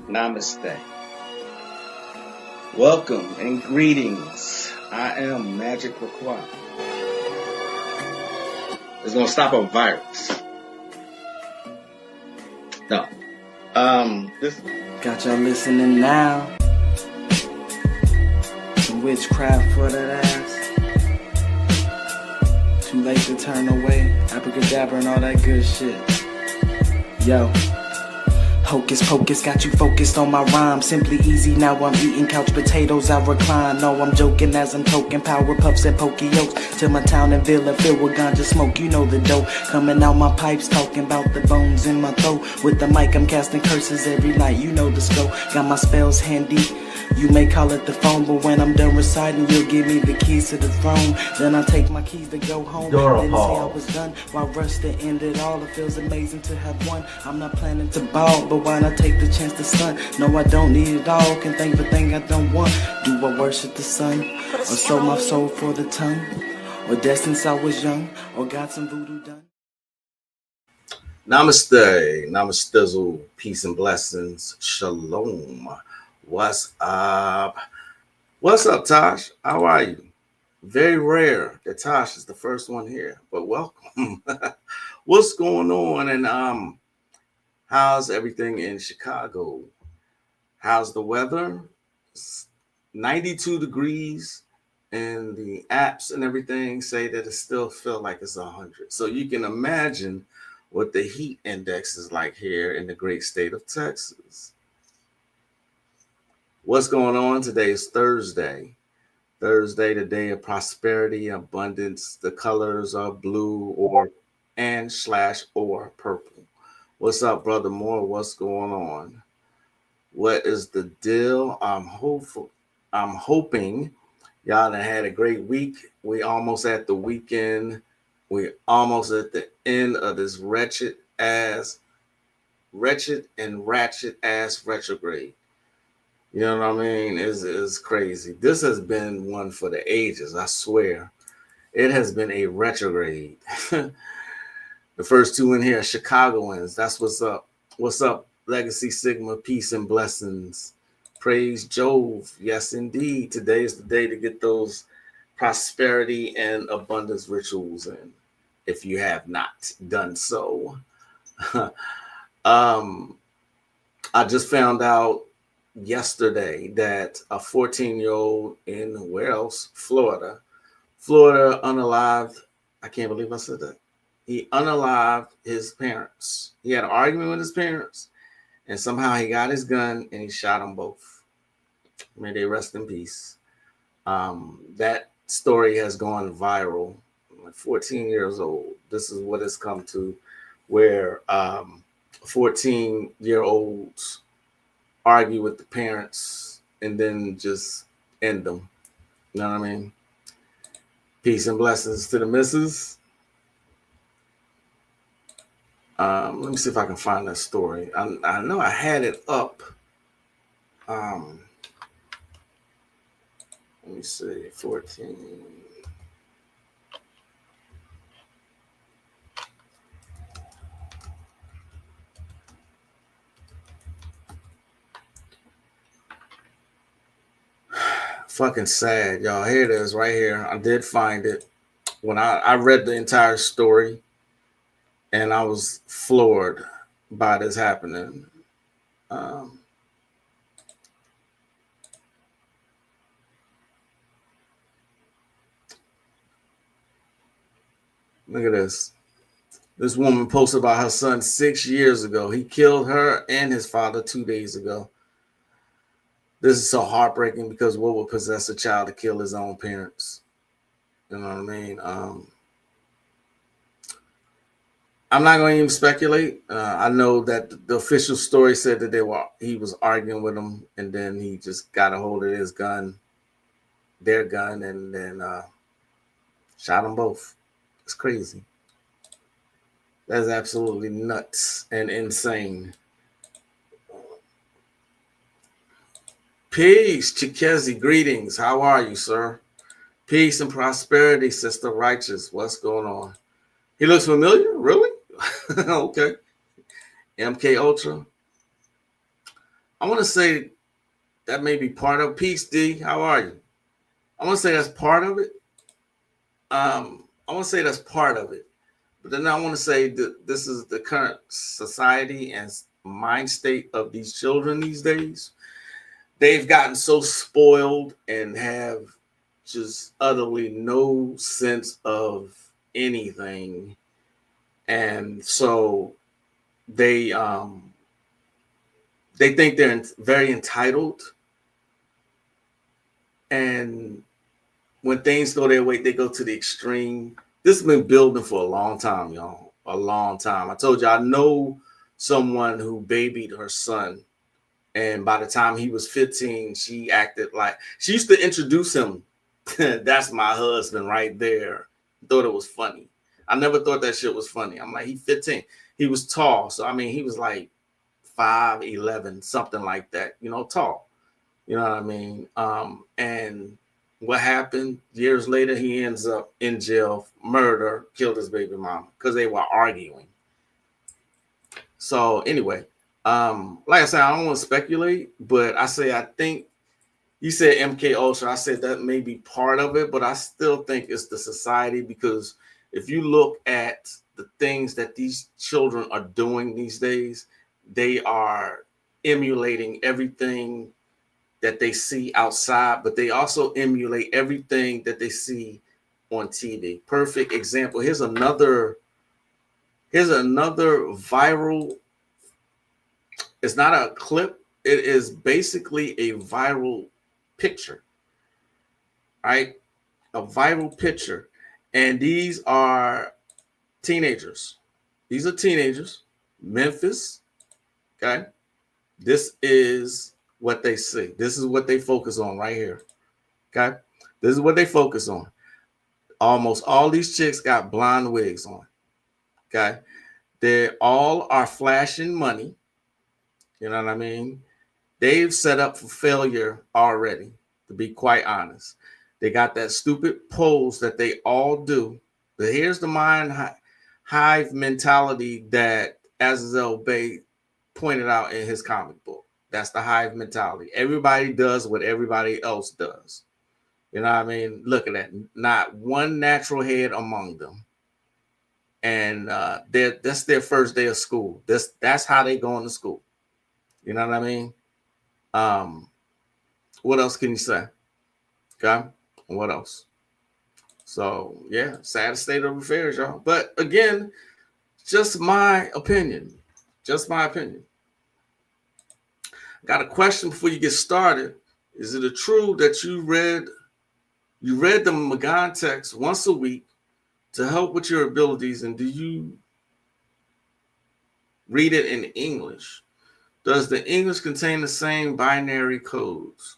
Namaste. Welcome and greetings. I am Magick. It's gonna stop a virus. No. This Got y'all listening now. Some witchcraft for that ass. Too late to turn away. Abracadabra and all that good shit. Yo. Hocus pocus, got you focused on my rhyme. Simply easy, now I'm eating couch potatoes, I recline. No, I'm joking as I'm toking power puffs at Pokeyokes. Till my town and villa filled with ganja smoke, you know the dope. Coming out my pipes, talking about the bones in my throat. With the mic, I'm casting curses every night, you know the scope. Got my spells handy. You may call it the phone, but when I'm done reciting, you'll give me the keys to the throne. Then I take my keys to go home. Didn't say I was done. While rush to end it all, it feels amazing to have won. I'm not planning to ball, but why not take the chance to stunt? No, I don't need it all. Can think of a thing I don't want. Do I worship the sun, or sold my soul for the tongue, or dead since I was young, or got some voodoo done? Namaste. Namastizzle. Peace and blessings. Shalom. What's up? What's up, Tosh? How are you? Very rare that Tosh is the first one here, but welcome. What's going on? And how's everything in Chicago? How's the weather? It's 92 degrees, and the apps and everything say that it still feels like it's 100. So you can imagine what the heat index is like here in the great state of Texas. What's going on? Today is Thursday. Thursday, the day of prosperity, abundance. The colors are blue or purple. What's up, Brother Moore? What's going on? What is the deal? I'm hoping y'all done had a great week. We almost at the weekend. We almost at the end of this wretched and ratchet ass retrograde. You know what I mean? It's crazy. This has been one for the ages, I swear. It has been a retrograde. The first two in here are Chicagoans. That's what's up. What's up, Legacy Sigma, peace and blessings. Praise Jove. Yes, indeed. Today is the day to get those prosperity and abundance rituals in, if you have not done so. I just found out yesterday that a 14-year-old in where else? Florida unalived. I can't believe I said that. He unalived his parents. He had an argument with his parents, and somehow he got his gun and he shot them both. May they rest in peace. That story has gone viral. 14 years old. This is what it's come to, where 14-year-olds argue with the parents and then just end them. You know what I mean? Peace and blessings to the missus. Let me see if I can find that story. I know I had it up. Let me see, 14. Fucking sad, y'all. Here it is right here. I did find it. When I read the entire story, and I was floored by this happening. Look at this. This woman posted about her son 6 years ago. He killed her and his father 2 days ago. This is so heartbreaking because what would possess a child to kill his own parents? You know what I mean? I'm not going to even speculate. I know that the official story said that he was arguing with them, and then he just got a hold of his gun, their gun, and then shot them both. It's crazy. That's absolutely nuts and insane. Peace, Chikezi. Greetings. How are you, sir? Peace and prosperity, Sister Righteous. What's going on? He looks familiar? Really? Okay. MK Ultra. I want to say that may be part of Peace D. How are you? I want to say that's part of it. I want to say that's part of it. But then I want to say that this is the current society and mind state of these children these days. They've gotten so spoiled and have just utterly no sense of anything. And so they um they think they're very entitled, and when things go their way, they go to the extreme. This has been building for a long time, y'all. A long time. I told you I know someone who babied her son, and by the time he was 15, she acted like she used to introduce him. That's my husband right there. Thought it was funny. I never thought that shit was funny. I'm like, he's 15. He was tall. So I mean, he was like 5'11", something like that, tall. You know what I mean? And what happened years later, he ends up in jail, murder, killed his baby mama because they were arguing. So anyway, like I said, I don't want to speculate, but I think you said MK Ultra. I said that may be part of it, but I still think it's the society, because if you look at the things that these children are doing these days, they are emulating everything that they see outside, but they also emulate everything that they see on TV. Perfect example. Here's another viral. It's not a clip. It is basically a viral picture, right? A viral picture. And these are teenagers. These are teenagers. Memphis. Okay. This is what they see. This is what they focus on right here. Okay. This is what they focus on. Almost all these chicks got blonde wigs on. Okay. They all are flashing money. You know what I mean? They've set up for failure already, to be quite honest. They got that stupid pose that they all do. But here's the hive mentality that Azazel Bay pointed out in his comic book. That's the hive mentality. Everybody does what everybody else does. You know what I mean? Look at that. Not one natural head among them. And that's their first day of school. That's how they go into school. You know what I mean? Um, what else can you say? Okay. What else? So yeah, sad state of affairs, y'all. But again, just my opinion. Just my opinion. Got a question before you get started. Is it true that you read the Magan text once a week to help with your abilities, and do you read it in English? Does the English contain the same binary codes?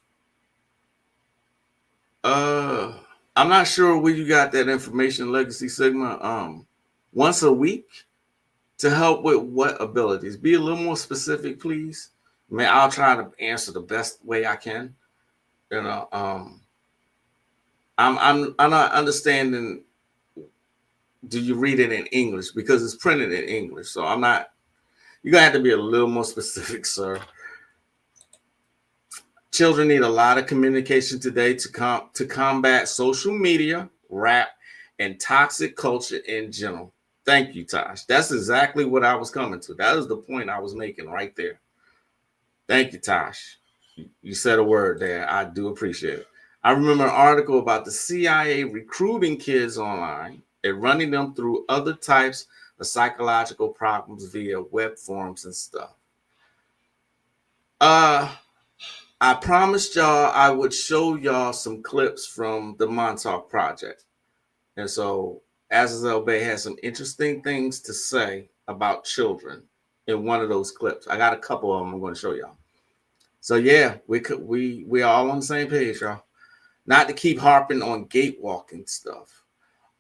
I'm not sure where you got that information, Legacy Sigma. Once a week to help with what abilities? Be a little more specific, please. I mean, I'll try to answer the best way I can. You know, I'm not understanding. Do you read it in English, because it's printed in English? So I'm not. You're gonna have to be a little more specific, sir. Children need a lot of communication today to combat social media, rap, and toxic culture in general. Thank you, Tosh. That's exactly what I was coming to. That is the point I was making right there. Thank you, Tosh. You said a word there. I do appreciate it. I remember an article about the CIA recruiting kids online and running them through other types of psychological problems via web forums and stuff. I promised y'all I would show y'all some clips from the Montauk Project. And so Azazel Bay has some interesting things to say about children in one of those clips. I got a couple of them I'm going to show y'all. So yeah, we are all on the same page, y'all. Not to keep harping on gate walking stuff.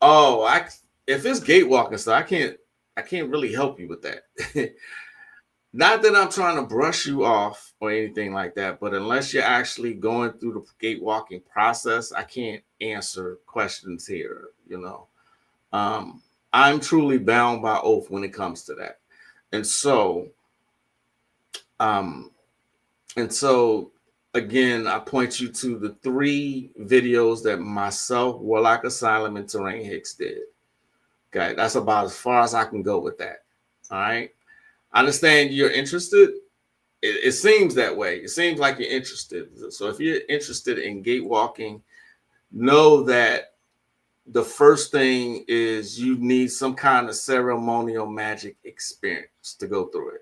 Oh, if it's gate walking stuff, I can't really help you with that. Not that I'm trying to brush you off or anything like that, but unless you're actually going through the gate walking process, I can't answer questions here. I'm truly bound by oath when it comes to that. And so, And so, again, I point you to the 3 videos that myself, Warlock Asylum, and Terrain Hicks did. Okay, that's about as far as I can go with that. All right. I understand you're interested. It seems that way. It seems like you're interested. So if you're interested in gate walking, know that the first thing is you need some kind of ceremonial magic experience to go through it.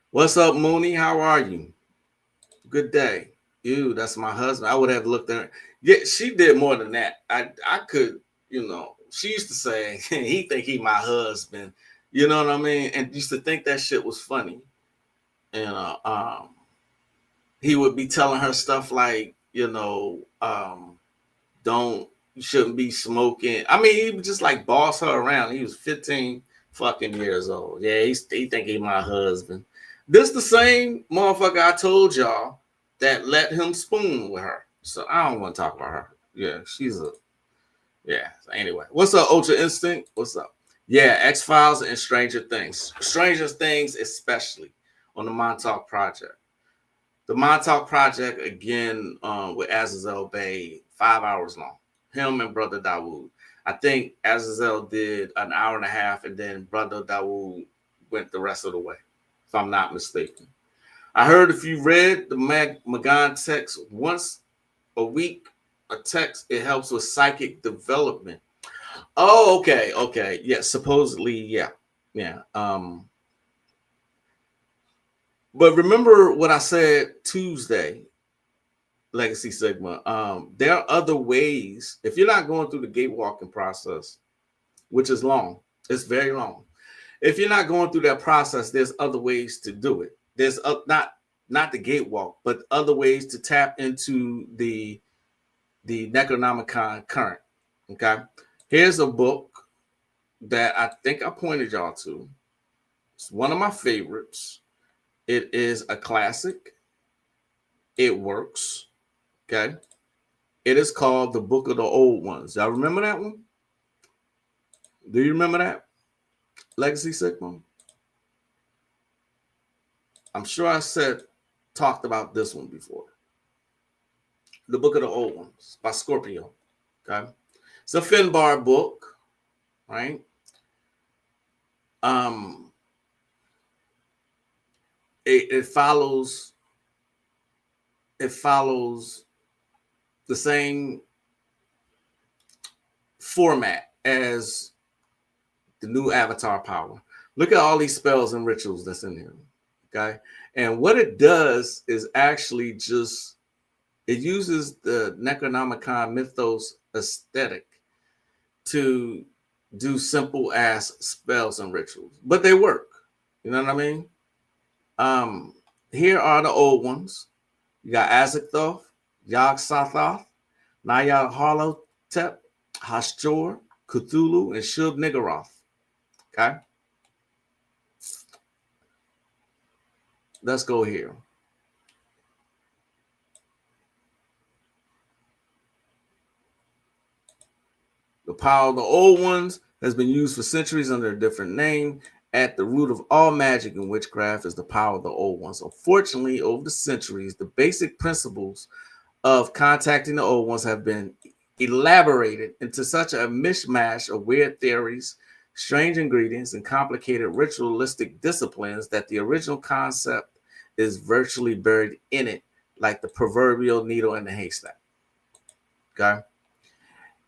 What's up, Mooney? How are you? Good day. Ew, that's my husband. I would have looked at her. Yeah, she did more than that. I could, she used to say, he think he my husband. You know what I mean? And used to think that shit was funny. And he would be telling her stuff like, don't you shouldn't be smoking. I mean, he would just like boss her around. He was 15 fucking years old. Yeah, he think he my husband. This the same motherfucker I told y'all that let him spoon with her. So I don't want to talk about her. Yeah, yeah. So anyway, what's up, Ultra Instinct? What's up? Yeah, X-Files and Stranger Things. Stranger Things, especially on the Montauk Project. The Montauk Project, again, with Azazel Bay, 5 hours long. Him and Brother Dawood. I think Azazel did an hour and a half, and then Brother Dawood went the rest of the way, if I'm not mistaken. I heard if you read the Magan text once a week, a text, it helps with psychic development. Oh, okay. Yeah, supposedly, yeah. But remember what I said Tuesday, Legacy Sigma. There are other ways. If you're not going through the gate walking process, which is long, it's very long. If you're not going through that process, there's other ways to do it. There's not the gate walk, but other ways to tap into the Necronomicon current. Okay, here's a book that I think I pointed y'all to. It's one of my favorites. It is a classic. It works. Okay. It is called The Book of the Old Ones. Y'all remember that one? Do you remember that? Legacy Sigma? I'm sure I talked about this one before. The Book of the Old Ones by Scorpio. Okay. It's a Finbar book, right? It follows the same format as the new Avatar Power. Look at all these spells and rituals that's in here. Okay. And what it does is actually it uses the Necronomicon mythos aesthetic to do simple ass spells and rituals, but they work. You know what I mean? Here are the old ones. You got Azathoth, Yog Sothoth, Nayag Harlotep, Hashtor, Cthulhu, and Shub Niggurath. Okay. Let's go here. The power of the old ones has been used for centuries under a different name. At the root of all magic and witchcraft is the power of the old ones. Unfortunately, over the centuries, the basic principles of contacting the old ones have been elaborated into such a mishmash of weird theories, strange ingredients, and complicated ritualistic disciplines that the original concept is virtually buried in it, like the proverbial needle in the haystack. Okay.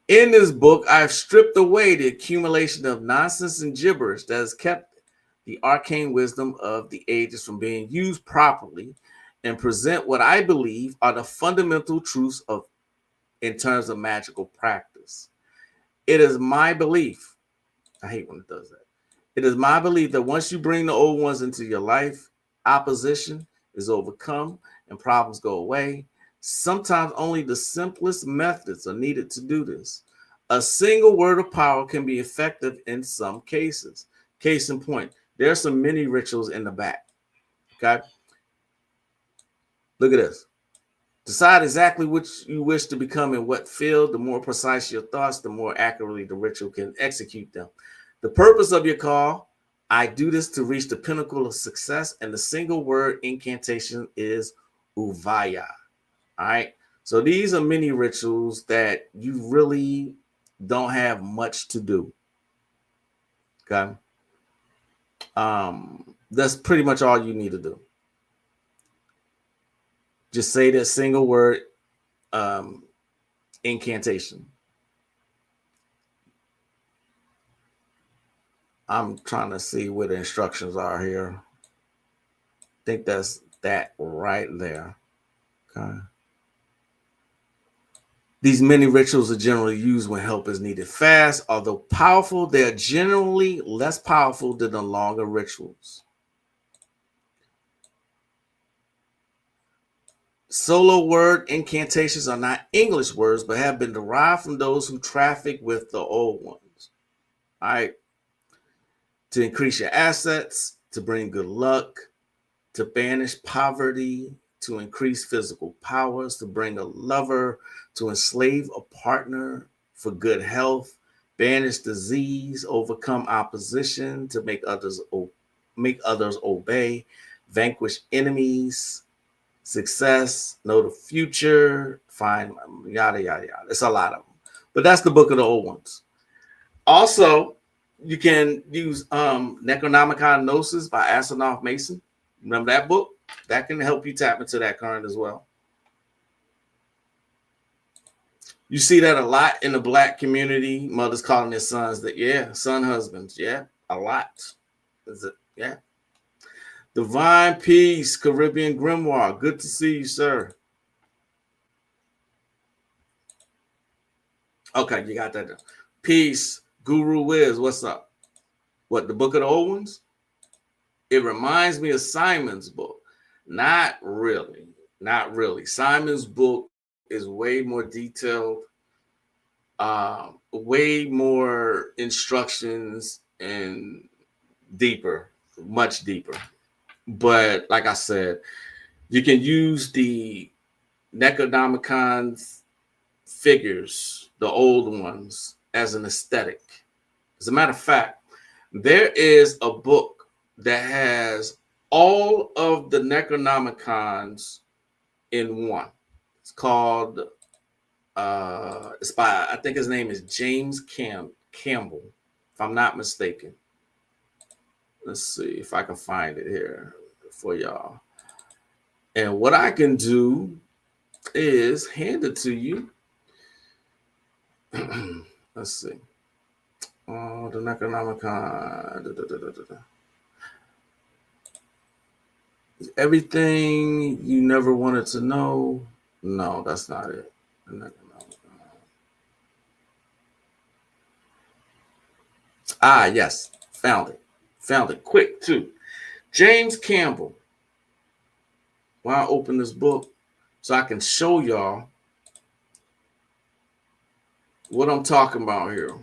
In this book, I've stripped away the accumulation of nonsense and gibberish that has kept the arcane wisdom of the ages from being used properly and present what I believe are the fundamental truths in terms of magical practice. It is my belief. I hate when it does that. It is my belief that once you bring the old ones into your life, opposition is overcome and problems go away. Sometimes only the simplest methods are needed to do this. A single word of power can be effective in some cases. Case in point, there are some mini rituals in the back. Okay. Look at this. Decide exactly which you wish to become in what field. The more precise your thoughts, the more accurately the ritual can execute them. The purpose of your call, I do this to reach the pinnacle of success, and the single word incantation is Uvaya. All right. So these are mini rituals that you really don't have much to do. Okay. That's pretty much all you need to do. Just say that single word um, incantation. I'm trying to see where the instructions are here. I think that's that right there. Okay. These mini rituals are generally used when help is needed fast. Although powerful, they are generally less powerful than the longer rituals. Solo word incantations are not English words, but have been derived from those who traffic with the old ones. All right. To increase your assets, to bring good luck, to banish poverty, to increase physical powers, to bring a lover, to enslave a partner for good health, banish disease, overcome opposition, to make others obey, vanquish enemies, success, know the future, find yada yada yada. It's a lot of them, but that's the book of the old ones. Also, you can use Necronomicon Gnosis by Asimov Mason. Remember that book? That can help you tap into that current as well. You see that a lot in the Black community. Mothers calling their sons that, son husbands. Yeah, a lot. Is it? Yeah. Divine Peace, Caribbean Grimoire. Good to see you, sir. Okay, you got that. Peace, Guru Wiz. What's up? What, the book of the old ones? It reminds me of Simon's book. Not really. Not really. Simon's book is way more detailed, way more instructions and deeper, much deeper. But like I said, you can use the Necronomicon figures, the old ones, as an aesthetic. As a matter of fact, there is a book that has all of the Necronomicons in one. It's called it's by, I think his name is James Campbell, if I'm not mistaken. Let's see if I can find it here for y'all. And what I can do is hand it to you. Let's see. Oh, the Necronomicon. Everything you never wanted to know. No, that's not it. Ah, yes. Found it. Found it quick, too. James Campbell. Why I open this book so I can show y'all what I'm talking about here.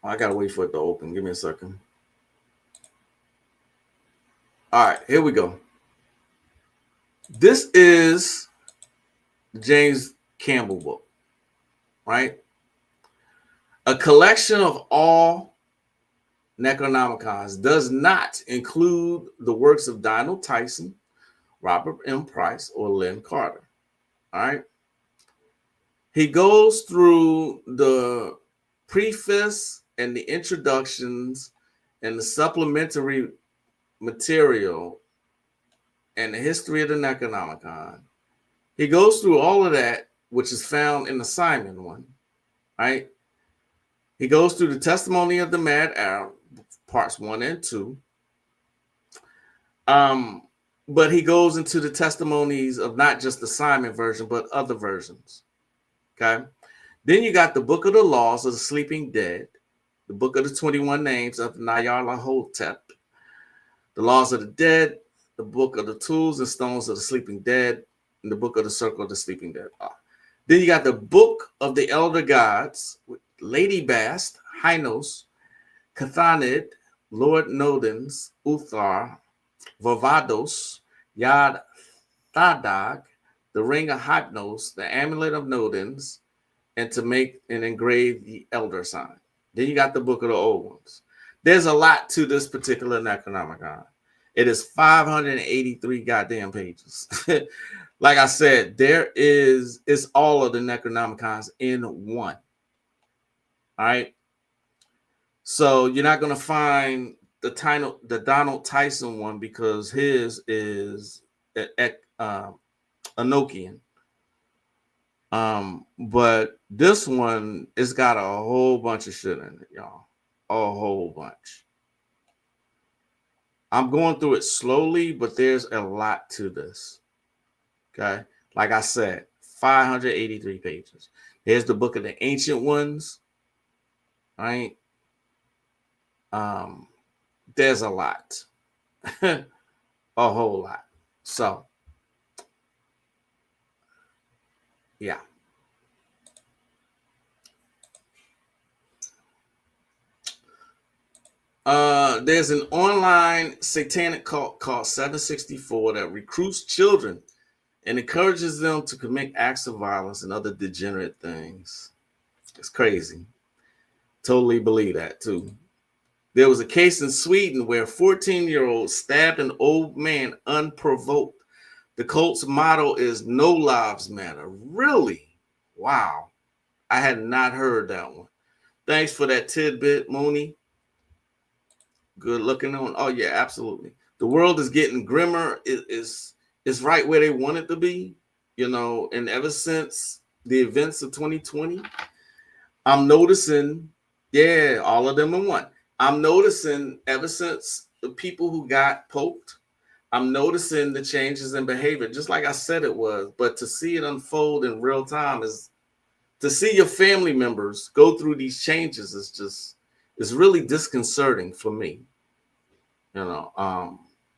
I gotta wait for it to open. Give me a second. All right, here we go. This is James Campbell book, right? A collection of all Necronomicons does not include the works of Donald Tyson, Robert M. Price, or Lynn Carter. All right. He goes through the preface and the introductions and the supplementary material and the history of the Necronomicon. He goes through all of that, which is found in the Simon one, right? He goes through the testimony of the Mad Arab, parts 1 and 2. But he goes into the testimonies of not just the Simon version, but other versions. Okay. Then you got the Book of the Laws of the Sleeping Dead, the Book of the 21 Names of Nyarlathotep, the Laws of the Dead, the Book of the Tools and Stones of the Sleeping Dead, and the Book of the Circle of the Sleeping Dead. Then you got the Book of the Elder Gods, with Lady Bast, Hynos, Cathanid, Lord Nodens, Uthar, Vavados, Yad Thadag, the Ring of Hypnos, the Amulet of Nodens, and to make and engrave the Elder Sign. Then you got the Book of the Old Ones. There's a lot to this particular Necronomicon. It is 583 goddamn pages. Like I said, it's all of the Necronomicons in one. All right. So you're not going to find the Donald Tyson one because his is Enochian. But this one, it's got a whole bunch of shit in it, y'all. A whole bunch. I'm going through it slowly, but there's a lot to this. Okay. Like I said, 583 pages. There's the Book of the Ancient Ones. Right. There's a lot. A whole lot. So yeah. There's an online satanic cult called 764 that recruits children and encourages them to commit acts of violence and other degenerate things. It's crazy. Totally believe that too. There was a case in Sweden where a 14-year-old stabbed an old man unprovoked. The cult's motto is "No lives matter." Really? Wow. I had not heard that one. Thanks for that tidbit, Mooney. Good looking on. Oh yeah, absolutely. The world is getting grimmer. It's right where they want it to be, and ever since the events of 2020, I'm noticing, yeah, all of them in one. I'm noticing ever since the people who got poked, I'm noticing the changes in behavior, just like I said it was. But to see it unfold in real time is to see your family members go through these changes is really disconcerting for me.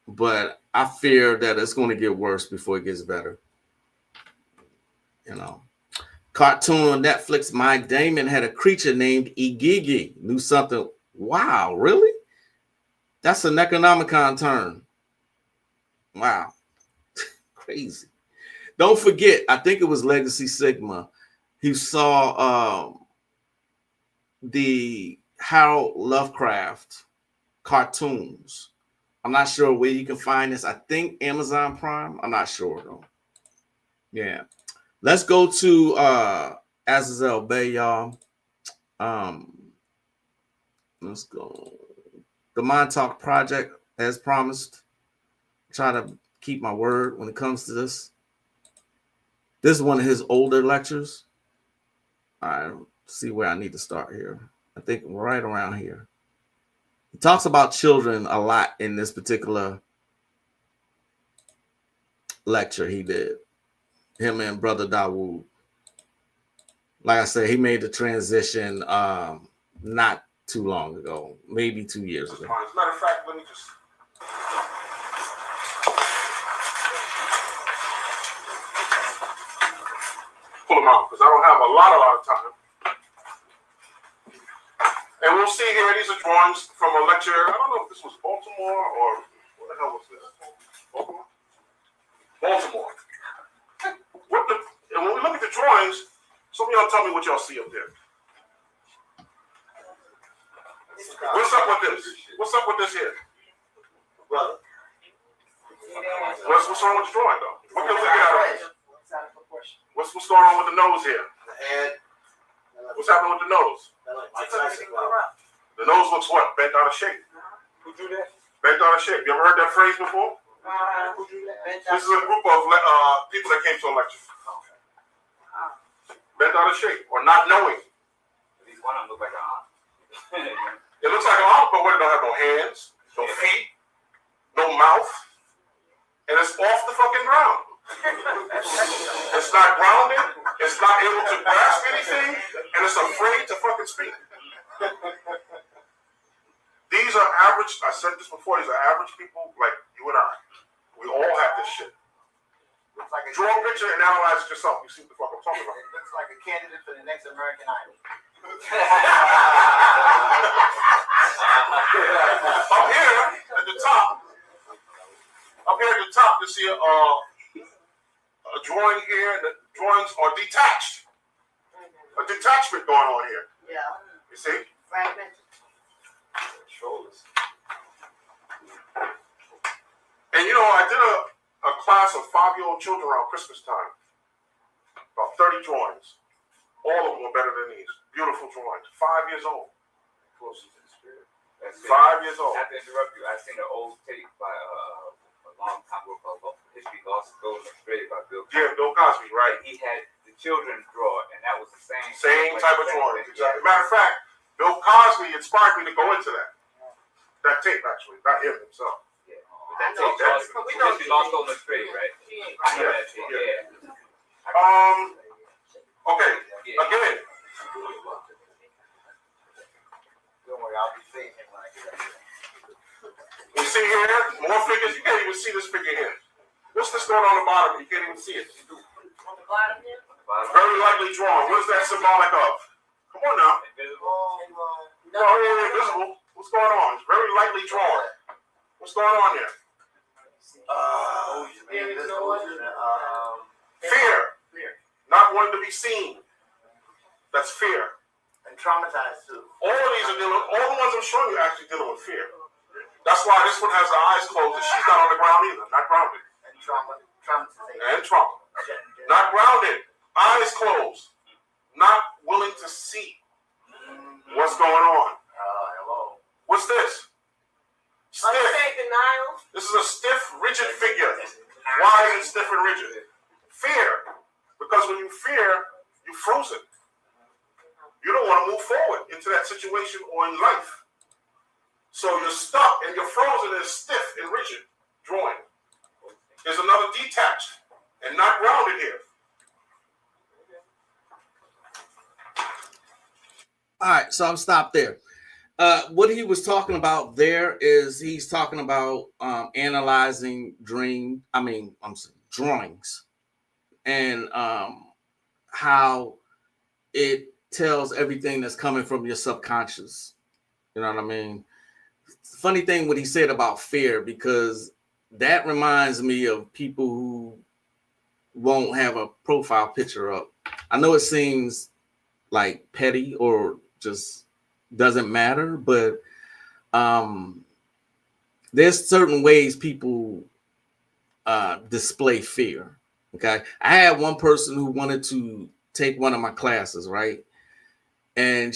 But I fear that it's going to get worse before it gets better. Cartoon on Netflix, Mike Damon had a creature named Igigi. Knew something. Wow, really? That's a Necronomicon term. Wow. Crazy. Don't forget, I think it was Legacy Sigma. He saw the Harold Lovecraft cartoons. I'm not sure where you can find this. I think Amazon Prime. I'm not sure though. Yeah. Let's go to Azazel Bay, y'all. Let's go. The Mind Talk Project, as promised. Try to keep my word when it comes to this. This is one of his older lectures. All right, see where I need to start here. I think right around here. He talks about children a lot in this particular lecture he did. Him and Brother Dawood. Like I said, he made the transition not too long ago, maybe 2 years ago. As a matter of fact, let me just... pull them out, because I don't have a lot of time. And we'll see here, these are drawings from a lecture. I don't know if this was Baltimore or what the hell was this? Baltimore? Baltimore. And when we look at the drawings, some of y'all tell me what y'all see up there. What's up with this? What's up with this here? Brother. What's wrong with the drawing though? What can we get out of it? What's going on with the nose here? The head. What's happening with the nose? The nose looks what? Bent out of shape. Who drew that? Bent out of shape. You ever heard that phrase before? Who drew that? This is a group of people that came to a lecture. Bent out of shape or not knowing. At least one of them look like an arm. It looks like an arm, but what? It don't have no hands, no feet, no mouth, and it's off the fucking ground. It's not grounded. It's not able to grasp anything, and it's afraid to fucking speak. These are average. I said this before. These are average people like you and I. We all have this shit. Looks like Draw a picture and analyze it yourself. You see what the fuck I'm talking about. It looks like a candidate for the next American Idol. Up here at the top, you see a drawing here. The drawings are detached. A detachment going on here. Yeah. You see? Fragmented. Controllers. And you know, I did a class of 5-year-old children around Christmas time. About 30 drawings. All of them were better than these. Beautiful drawings. 5 years old. Closer to the spirit. That's 5 years old. Not to interrupt you, I seen an old tape by a long time ago called History Lost Gold Australia by Bill Cosby. Yeah, Bill Cosby, right? And he had the children draw, and that was the Same type of drawing. Exactly. Matter of fact, Bill Cosby inspired me to go into that. That tape, actually, not him himself. Yeah. But that tape, History Lost Gold Australia, right? Yeah. Yeah. Okay. Again. Don't worry, I'll be saving him when I get up. You see here, more figures. You can't even see this figure here. What's this going on the bottom? You can't even see it. On the bottom here? Very lightly drawn. What is that symbolic of? Come on now. No, it ain't invisible. What's going on? It's very lightly drawn. What's going on here? Fear. Not wanting to be seen. That's fear. And traumatized too. All of these are dealing. All the ones I'm showing you are actually dealing with fear. That's why this one has her eyes closed and she's not on the ground either. Not grounded. And traumatization. And trauma. Not grounded. Eyes closed. Not willing to see what's going on. Hello. What's this? Stiff. Denial. This is a stiff, rigid figure. Why is it stiff and rigid? Fear. Because when you fear, you're frozen. You don't want to move forward into that situation or in life. So you're stuck and you're frozen and stiff and rigid drawing. There's another detached and not grounded here. All right, so I'm stopped there. What he was talking about there is he's talking about analyzing drawings and how it tells everything that's coming from your subconscious. You know what I mean? Funny thing what he said about fear, because that reminds me of people who won't have a profile picture up. I know it seems like petty or just doesn't matter, but there's certain ways people display fear. Okay, I had one person who wanted to take one of my classes, right? And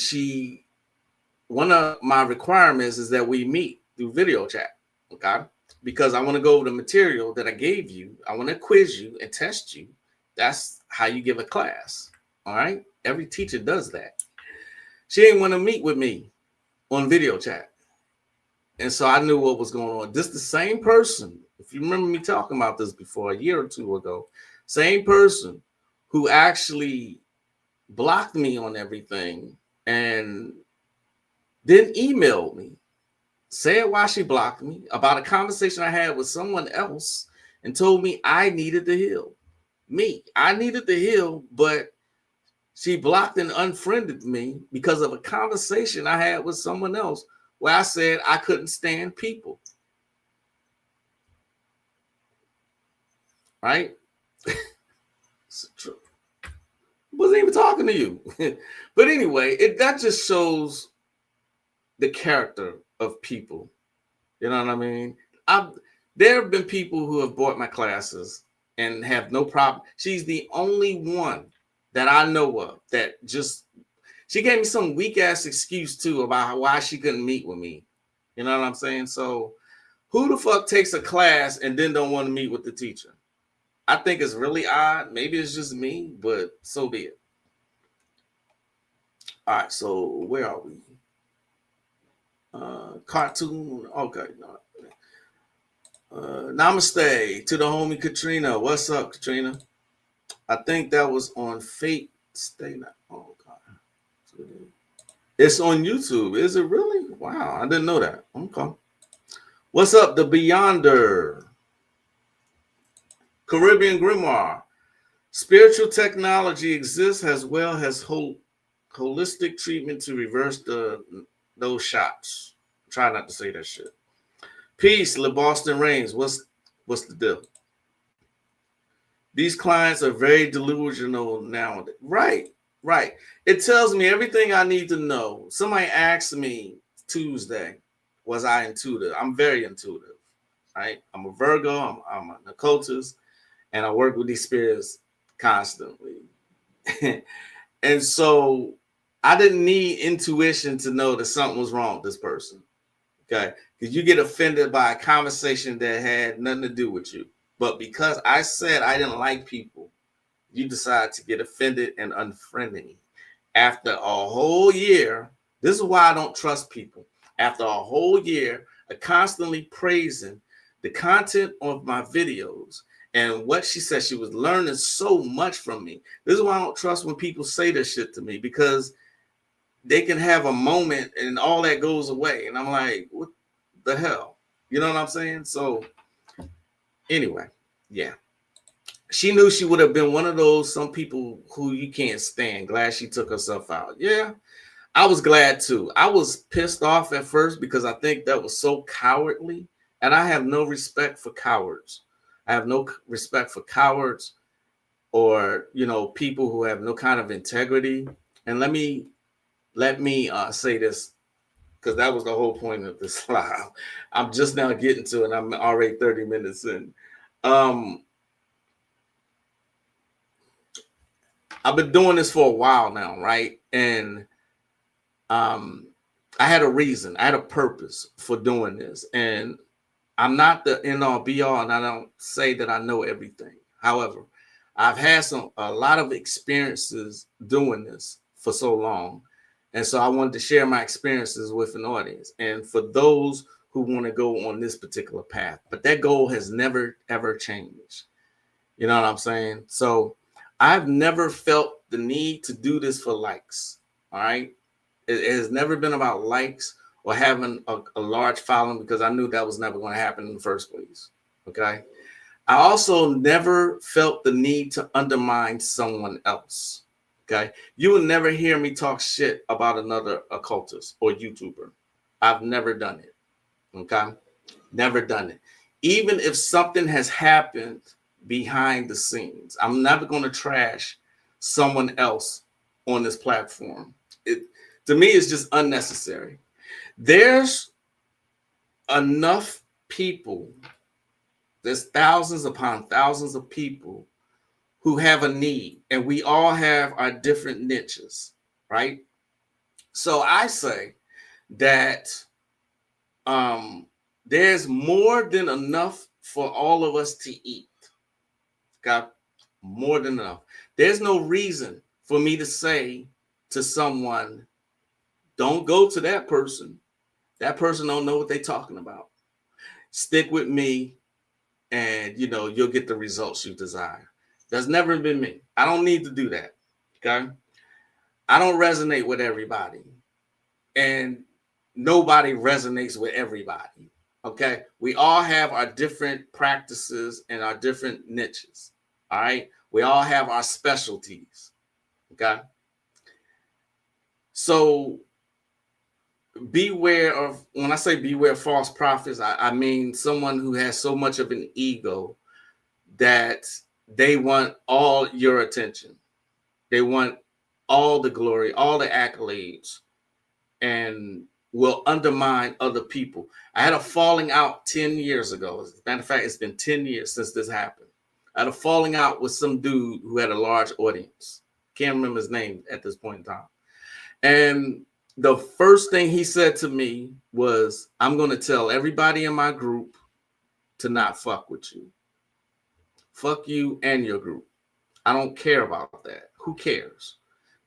one of my requirements is that we meet through video chat, okay? Because I want to go over the material that I gave you. I want to quiz you and test you. That's how you give a class, all right? Every teacher does that. She didn't want to meet with me on video chat. And so I knew what was going on. This the same person, if you remember me talking about this before a year or two ago, same person who actually blocked me on everything and then emailed me, said why she blocked me, about a conversation I had with someone else, and told me I needed to heal. I needed to heal, but she blocked and unfriended me because of a conversation I had with someone else where I said I couldn't stand people. Right? It's true. Wasn't even talking to you. But anyway, that just shows the character of people. You know what I mean? There have been people who have bought my classes and have no problem. She's the only one that I know of that she gave me some weak ass excuse too about why she couldn't meet with me. You know what I'm saying? So who the fuck takes a class and then don't want to meet with the teacher? I think it's really odd. Maybe it's just me, but so be it. All right, so where are we? Cartoon. Okay. Namaste to the homie Katrina. What's up, Katrina? I think that was on Fate Stay Night. Oh, God. It's on YouTube. Is it really? Wow, I didn't know that. Okay. What's up, the Beyonder? Caribbean Grimoire. Spiritual technology exists as well as holistic treatment to reverse those shots. Try not to say that shit. Peace, Le Boston Reigns. What's the deal? These clients are very delusional nowadays. Right. It tells me everything I need to know. Somebody asked me Tuesday, was I intuitive. I'm very intuitive, right? I'm a Virgo. I'm an occultist, and I work with these spirits constantly. And so I didn't need intuition to know that something was wrong with this person. Okay. Because you get offended by a conversation that had nothing to do with you. But because I said I didn't like people, you decide to get offended and unfriend me. After a whole year, this is why I don't trust people. After a whole year of constantly praising the content of my videos and what she said, she was learning so much from me. This is why I don't trust when people say this shit to me, because they can have a moment and all that goes away. And I'm like, what the hell? You know what I'm saying? So anyway, yeah. She knew she would have been one of those, some people who you can't stand. Glad she took herself out. Yeah, I was glad too. I was pissed off at first because I think that was so cowardly. And I have no respect for cowards. I have no respect for cowards or, people who have no kind of integrity. And let me say this, because that was the whole point of this live. I'm just now getting to it. I'm already 30 minutes in. I've been doing this for a while now, right? And I had a reason, I had a purpose for doing this. And I'm not the end all be all, and I don't say that I know everything. However, I've had a lot of experiences doing this for so long. And so I wanted to share my experiences with an audience. And for those who want to go on this particular path, but that goal has never, ever changed. You know what I'm saying? So I've never felt the need to do this for likes. All right. It has never been about likes or having a large following, because I knew that was never going to happen in the first place. Okay. I also never felt the need to undermine someone else. Okay. You will never hear me talk shit about another occultist or YouTuber. I've never done it. Okay. Never done it. Even if something has happened behind the scenes, I'm never going to trash someone else on this platform. To me, it's just unnecessary. There's enough people, there's thousands upon thousands of people who have a need, and we all have our different niches, right? So I say that there's more than enough for all of us to eat. Got more than enough. There's no reason for me to say to someone, don't go to that person. That person don't know what they're talking about. Stick with me, and you'll get the results you desire. That's never been me. I don't need to do that. Okay. I don't resonate with everybody, and nobody resonates with everybody. Okay. We all have our different practices and our different niches. All right. We all have our specialties. Okay. So beware of, when I say beware of false prophets, I mean someone who has so much of an ego that they want all your attention. They want all the glory, all the accolades, and will undermine other people. I had a falling out 10 years ago. As a matter of fact, it's been 10 years since this happened. I had a falling out with some dude who had a large audience. Can't remember his name at this point in time. And the first thing he said to me was, I'm going to tell everybody in my group to not fuck with you. Fuck you and your group. I don't care about that. Who cares?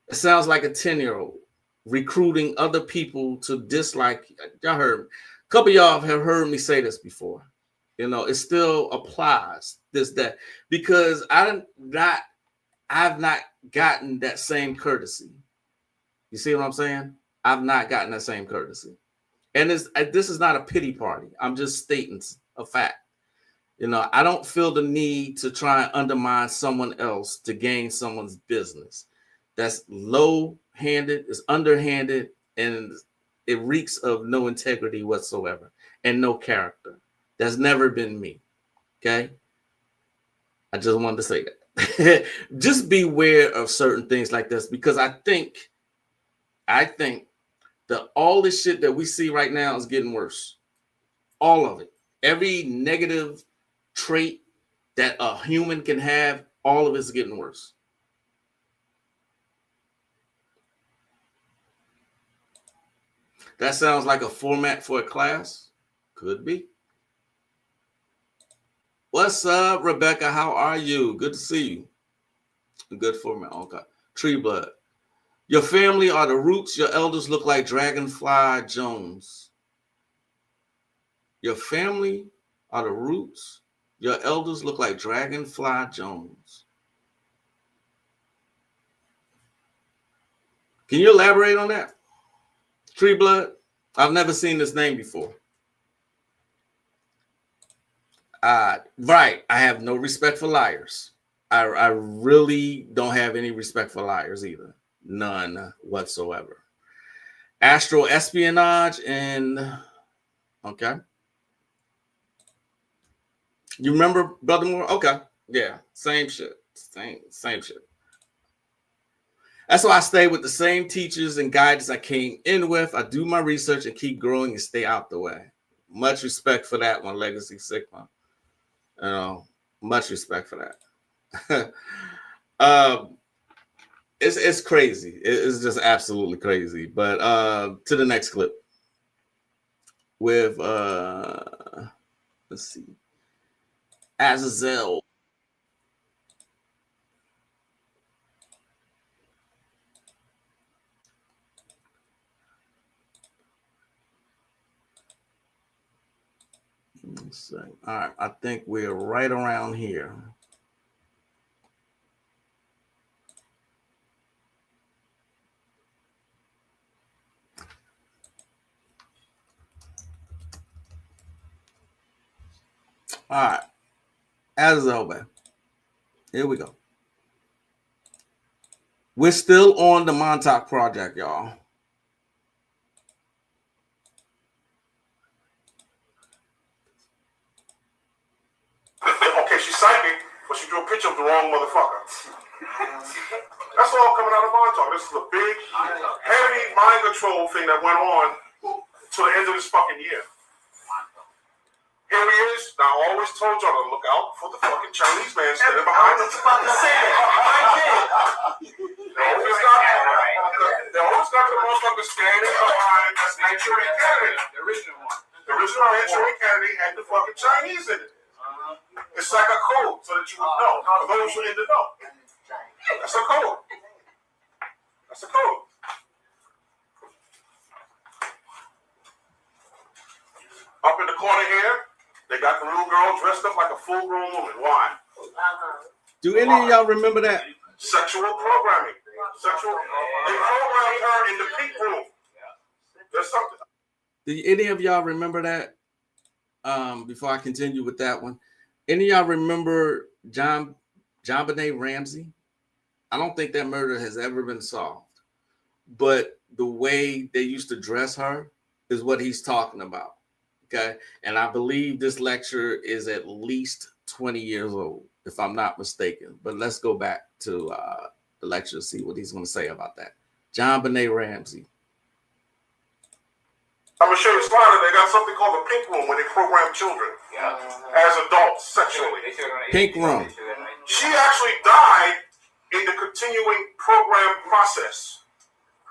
It sounds like a 10-year-old recruiting other people to dislike. Y'all heard me. A couple of y'all have heard me say this before. It still applies, that, because I've not gotten that same courtesy. You see what I'm saying? I've not gotten that same courtesy. And this is not a pity party. I'm just stating a fact. I don't feel the need to try and undermine someone else to gain someone's business. That's low-handed, it's underhanded, and it reeks of no integrity whatsoever and no character. That's never been me. Okay? I just wanted to say that. Just beware of certain things like this, because I think All this shit that we see right now is getting worse. All of it. Every negative trait that a human can have, all of it's getting worse. That sounds like a format for a class. Could be. What's up, Rebecca? How are you? Good to see you. Good format. Okay. Tree blood. Your family are the roots. Your elders look like Dragonfly Jones. Your family are the roots. Your elders look like Dragonfly Jones. Can you elaborate on that? Tree blood? I've never seen this name before. Right. I have no respect for liars. I really don't have any respect for liars either. None whatsoever. Astral espionage and okay. You remember Brother Moore? Okay. Yeah. Same shit. Same shit. That's why I stay with the same teachers and guides I came in with. I do my research and keep growing and stay out the way. Much respect for that one, Legacy Sigma. Much respect for that. It's crazy. It's just absolutely crazy. But to the next clip with let's see, Azazel. Let's see. All right, I think we're right around here. All right, Azazel, here we go. We're still on the Montauk Project, y'all. Okay, she's psychic, but she drew a picture of the wrong motherfucker. That's all coming out of Montauk. This is a big, heavy mind control thing that went on to the end of this fucking year. Here he is. Now, I always told y'all to look out for the fucking Chinese man standing behind the They always got the motherfucker standing behind the Manchurian Candidate. The original one. The original Manchurian Candidate had the fucking Chinese in it. It's like a code so that you would know. For those who in the know. That's a code. That's a code. Up in the corner here, they got the little girl dressed up like a full-grown woman. Why? Do any of y'all remember that? Sexual programming. They programmed her in the pink room. There's something. Do any of y'all remember that? Before I continue with that one, any of y'all remember JonBenet Ramsey? I don't think that murder has ever been solved, but the way they used to dress her is what he's talking about. Okay, and I believe this lecture is at least 20 years old, if I'm not mistaken. But let's go back to the lecture to see what he's going to say about that. JonBenet Ramsey. I'm gonna show you a slide. They got something called the pink room where they program children as adults sexually. Pink room. She actually died in the continuing program process.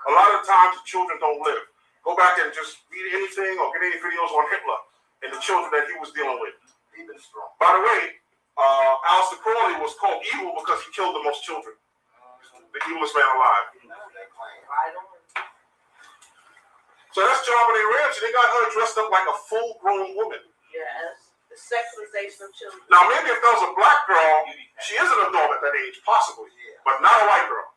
A lot of times the children don't live. Go back and just read anything or get any videos on Hitler and the children that he was dealing with. By the way, Aleister Crowley was called evil because he killed the most children. The evilest man alive. So that's JonBenet Ramsey. They got her dressed up like a full-grown woman. Yes. The sexualization of children. Now, maybe if that was a black girl, she is an adult at that age, possibly, but not a white girl.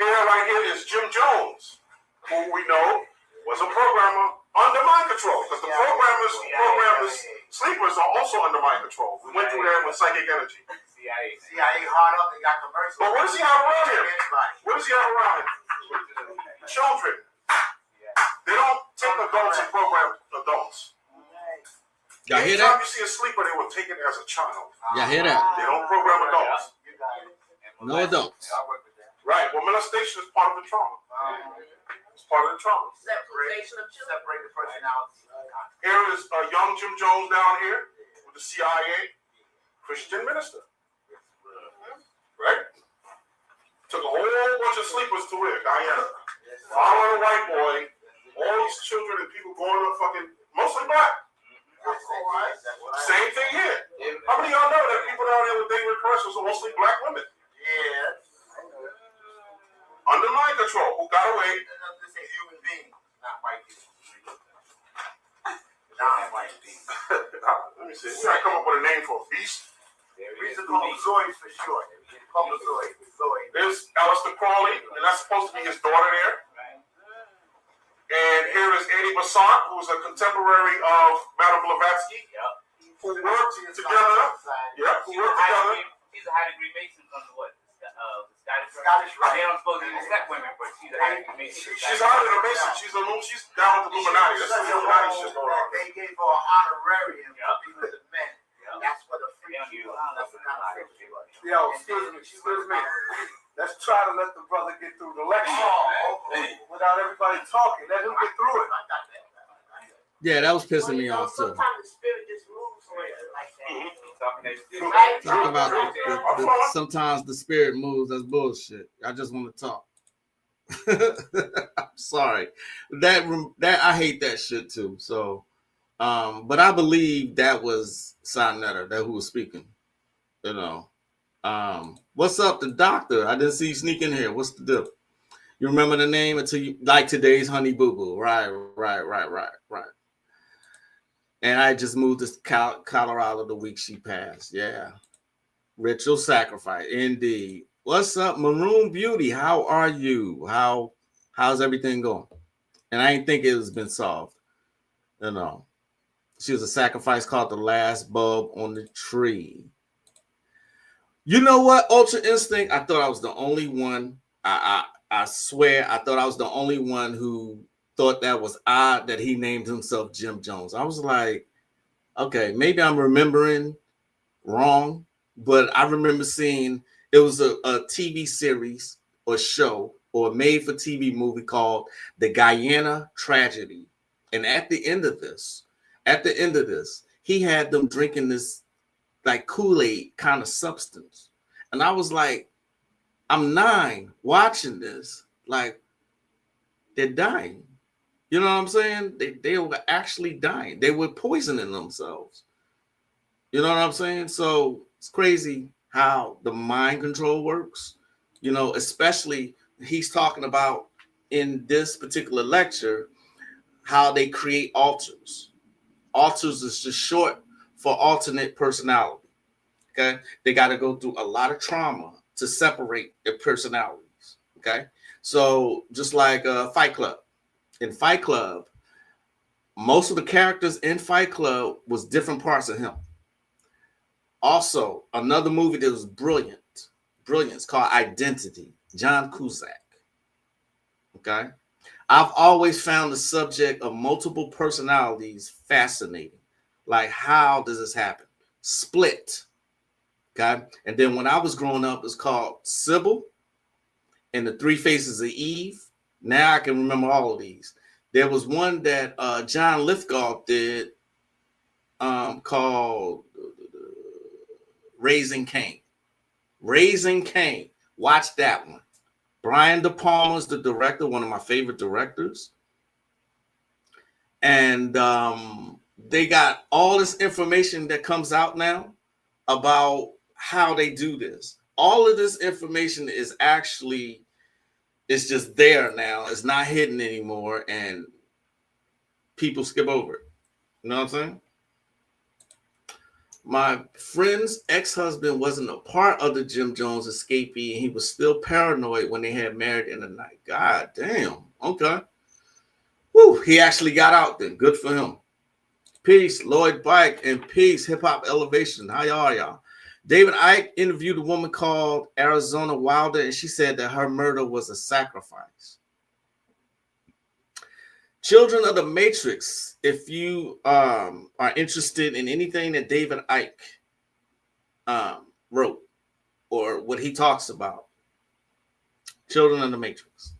Here, right here is Jim Jones, who we know was a programmer under mind control, because the programmers, sleepers are also under mind control. We went through that with psychic energy. CIA hard up, they got commercials. But what does he have around him? What does he have around him? Children. They don't take adults and program adults. Y'all hear that? Anytime you see a sleeper, they will take it as a child. Y'all hear that? They don't program adults. No adults. Right. Well, molestation is part of the trauma. It's part of the trauma. Sexualization of children. Separate the personality. Here is young Jim Jones down here with the CIA, Christian minister. Right? Took a whole bunch of sleepers to where? Guyana. Following a white boy, all these children and people going up fucking, mostly black. Same thing here. How many of y'all know that people down there with David Commercials are mostly black women? Yeah. Under mind control, who got away. This is human beings, not white people. Non-white people. Let me see. We gotta come up with a name for a beast. We used to call them Zoids for short. Call them Zoids. There's Aleister Crowley, and that's supposed to be his daughter there. And here is Eddie Bassant, who's a contemporary of Madame Blavatsky, who worked together. Yeah, who worked together. She's a high degree Mason from the what? Scottish Rite. They don't supposed to even accept women, but she's a high degree Mason. She's higher than a Mason. She's down with the Illuminati. That's the Illuminati shit going on. They gave her an honorarium for being with the men. That's what the freak she was. That's what Yo, excuse me. Let's try to let the brother get through the lecture without everybody talking. Let him get through it. Yeah, that was pissing me off too. Sometimes the spirit just moves like that. Right. Talk about sometimes the spirit moves. That's bullshit. I just want to talk. I'm sorry. That I hate that shit too. So, but I believe that was Sinetta that who was speaking. You know. What's up, the doctor? I didn't see you sneak in here. What's the deal? You remember the name until you like today's Honey Boo Boo. Right. And I just moved to Colorado the week she passed. Yeah. Ritual sacrifice. Indeed. What's up, Maroon Beauty? How are you? How's everything going? And I didn't think it was been solved. You know. She was a sacrifice called the last bulb on the tree. You know what? Ultra Instinct, I thought I was the only one. I swear, I thought I was the only one who thought that was odd that he named himself Jim Jones. I was like, okay, maybe I'm remembering wrong, but I remember seeing it was a TV series or show or a made-for-TV movie called The Guyana Tragedy. And at the end of this, he had them drinking this like Kool-Aid kind of substance. And I was like, I'm 9 watching this. Like, they're dying. You know what I'm saying? They were actually dying. They were poisoning themselves. You know what I'm saying? So it's crazy how the mind control works. You know, especially he's talking about in this particular lecture, how they create alters. Alters is just short for alternate personality. Okay, they got to go through a lot of trauma to separate their personalities. Okay, so just like Fight Club. In Fight Club, most of the characters in Fight Club was different parts of him. Also, another movie that was brilliant, it's called Identity, John Cusack. Okay, I've always found the subject of multiple personalities fascinating. Like, how does this happen? Split. Okay. And then when I was growing up, it's called Sybil and the Three Faces of Eve. Now I can remember all of these. There was one that John Lithgow did called Raising Cain. Raising Cain. Watch that one. Brian De Palma's the director, one of my favorite directors. And they got all this information that comes out now about how they do this. All of this information is actually, it's just there now. It's not hidden anymore, and people skip over it. You know what I'm saying? My friend's ex-husband wasn't a part of the Jim Jones escapee, and he was still paranoid when they had married in the night. God damn. Okay. Woo, he actually got out then. Good for him. Peace, Lloyd Bike, and peace, Hip Hop Elevation. How y'all? David Icke interviewed a woman called Arizona Wilder, and she said that her murder was a sacrifice. Children of the Matrix, if you are interested in anything that David Icke wrote or what he talks about, Children of the Matrix.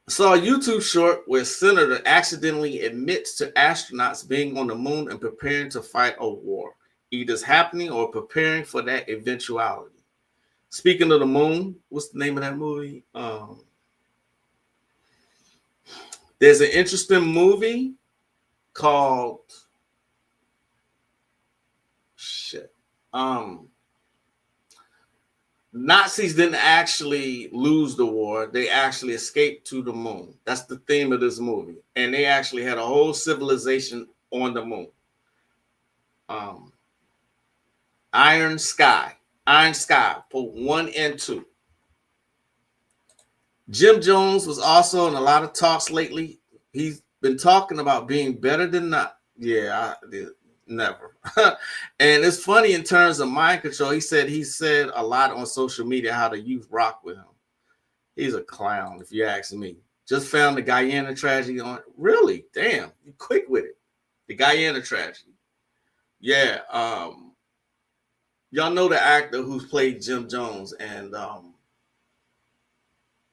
Saw a YouTube short where a senator accidentally admits to astronauts being on the moon and preparing to fight a war, either happening or preparing for that eventuality. Speaking of the moon, what's the name of that movie? There's an interesting movie called shit. Nazis didn't actually lose the war. They actually escaped to the moon. That's the theme of this movie. And they actually had a whole civilization on the moon. Iron Sky, for 1 and 2. Jim Jones was also in a lot of talks lately. He's been talking about being better than not. Yeah, never. And it's funny in terms of mind control. He said a lot on social media how the youth rock with him. He's a clown, if you ask me. Just found the Guyana tragedy on. Really? Damn, you quick with it. The Guyana tragedy. Yeah. Y'all know the actor who played Jim Jones, and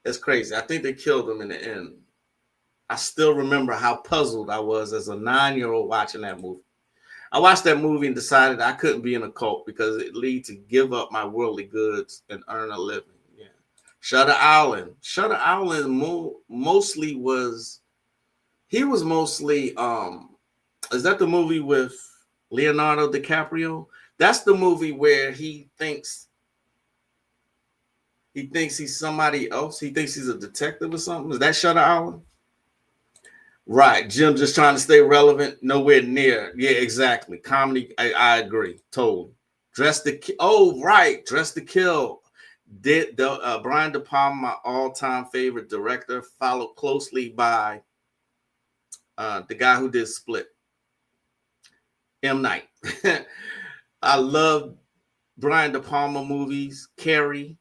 it's crazy. I think they killed him in the end. I still remember how puzzled I was as a 9-year-old watching that movie. I watched that movie and decided I couldn't be in a cult because it lead to give up my worldly goods and earn a living. Yeah. Shutter Island mostly was is that the movie with Leonardo DiCaprio? That's the movie where he thinks he's somebody else. He thinks he's a detective or something. Is that Shutter Island? Right. Jim just trying to stay relevant. Nowhere near. Yeah, exactly. Comedy. I agree. Totally. Dress to Kill. Oh, right. Dress to Kill. Brian De Palma, my all-time favorite director, followed closely by the guy who did Split. M. Night. I love Brian De Palma movies. Carrie.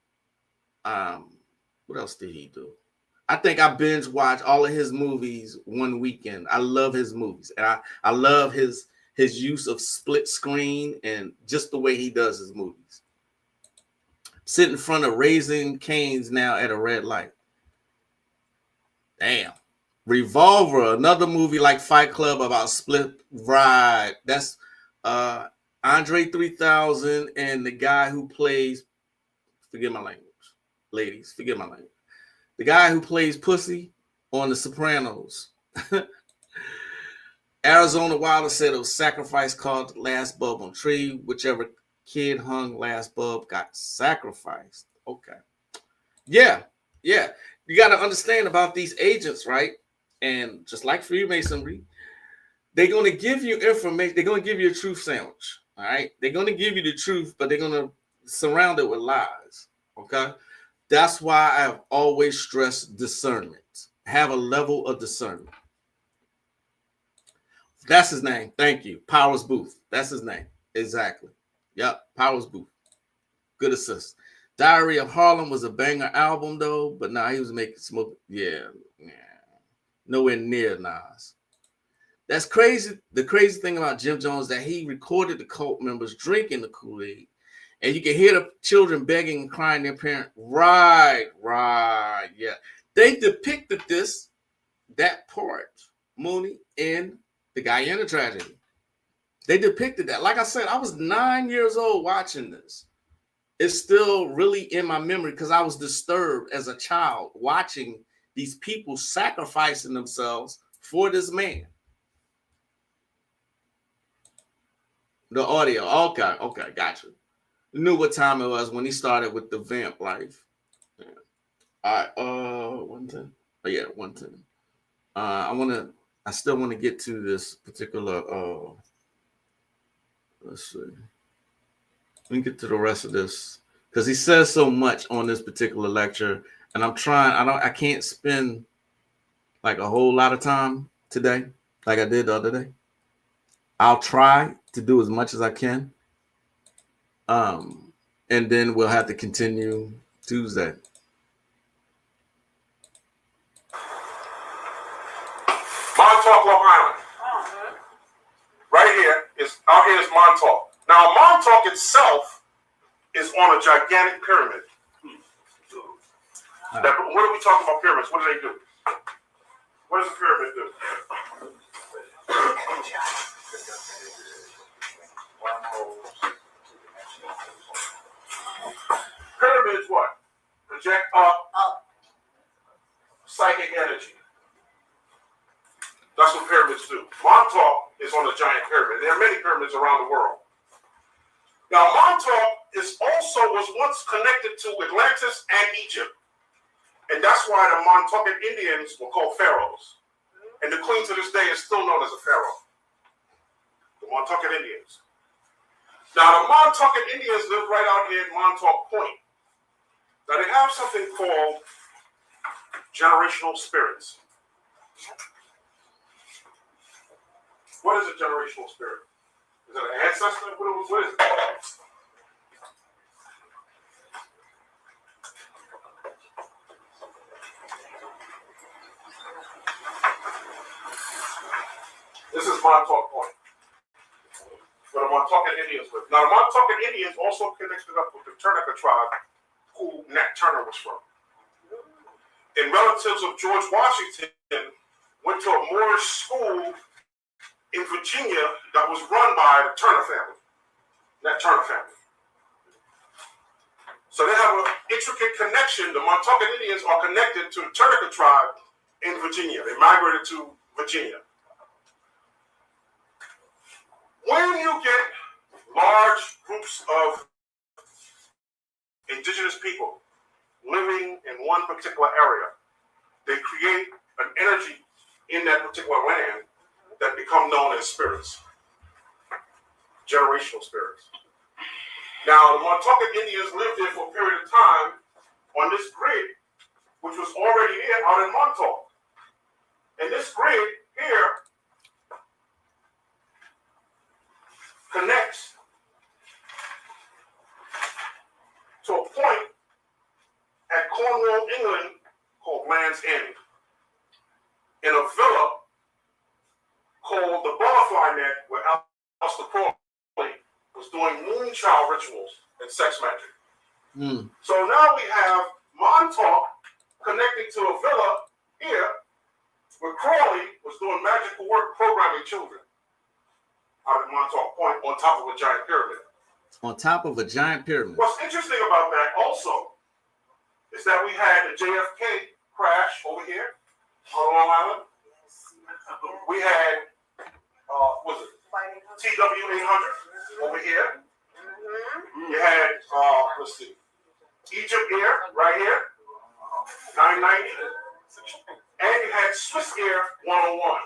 What else did he do? I think I binge watched all of his movies one weekend. I love his movies, and I love his use of split screen and just the way he does his movies. Sit in front of Raising Cane's now at a red light. Damn. Revolver, another movie like Fight Club about split ride. That's Andre 3000 and the guy who plays, forget my language, ladies, forget my language. The guy who plays Pussy on The Sopranos. Arizona Wilder said it was sacrifice called the last bulb on tree. Whichever kid hung last bulb got sacrificed. Okay. Yeah. You got to understand about these agents, right? And just like Freemasonry, they're going to give you information. They're going to give you a truth sandwich. All right. They're going to give you the truth, but they're going to surround it with lies. Okay. That's why I've always stressed discernment. Have a level of discernment. That's his name. Thank you. Powers Booth. That's his name. Exactly. Yep. Powers Booth. Good assist. Diary of Harlem was a banger album, though, but now he was making smoke. Yeah. Nowhere near Nas. That's crazy. The crazy thing about Jim Jones that he recorded the cult members drinking the Kool-Aid. And you can hear the children begging and crying their parent. Right. Yeah. They depicted that part, Mooney, in the Guyana tragedy. They depicted that. Like I said, I was 9 years old watching this. It's still really in my memory because I was disturbed as a child watching these people sacrificing themselves for this man. The audio. Okay, gotcha. Knew what time it was when he started with the vamp life. Yeah. All right, 110. Oh yeah, 110. I still want to get to this particular let's see. Let me get to the rest of this because he says so much on this particular lecture, and I can't spend like a whole lot of time today like I did the other day. I'll try to do as much as I can. And then we'll have to continue Tuesday. Montauk, Long Island. Right here is out here is Montauk. Now Montauk itself is on a gigantic pyramid. What are we talking about pyramids? What do they do? What does a pyramid do? Pyramids what? Project up psychic energy. That's what pyramids do. Montauk is on a giant pyramid. There are many pyramids around the world. Now, Montauk was once connected to Atlantis and Egypt. And that's why the Montauk Indians were called pharaohs. And the queen to this day is still known as a pharaoh. The Montauk Indians. Now, the Montauk Indians live right out here at Montauk Point. Now, they have something called generational spirits. What is a generational spirit? Is it an ancestor? What is it? This is Montauk Point, where the Montauk Indians live. Now, the Montauk Indians also connected up with the Turnica tribe, who Nat Turner was from. And relatives of George Washington went to a Moorish school in Virginia that was run by the Turner family, Nat Turner family. So they have an intricate connection. The Montauk Indians are connected to the Turnica tribe in Virginia. They migrated to Virginia. When you get large groups of indigenous people living in one particular area, they create an energy in that particular land that become known as spirits, generational spirits. Now, the Montauk Indians lived there for a period of time on this grid, which was already there out in Montauk. And this grid here connects to a point at Cornwall, England, called Land's End, in a villa called the Butterfly Net, where Aleister Crowley was doing moonchild rituals and sex magic. So now we have Montauk connecting to a villa here, where Crowley was doing magical work programming children out at Montauk Point on top of a giant pyramid. On top of a giant pyramid. What's interesting about that also is that we had the JFK crash over here on Long Island. We had, was it TW-800 over here. You had, let's see, Egypt Air right here, 990. And you had Swiss Air 101.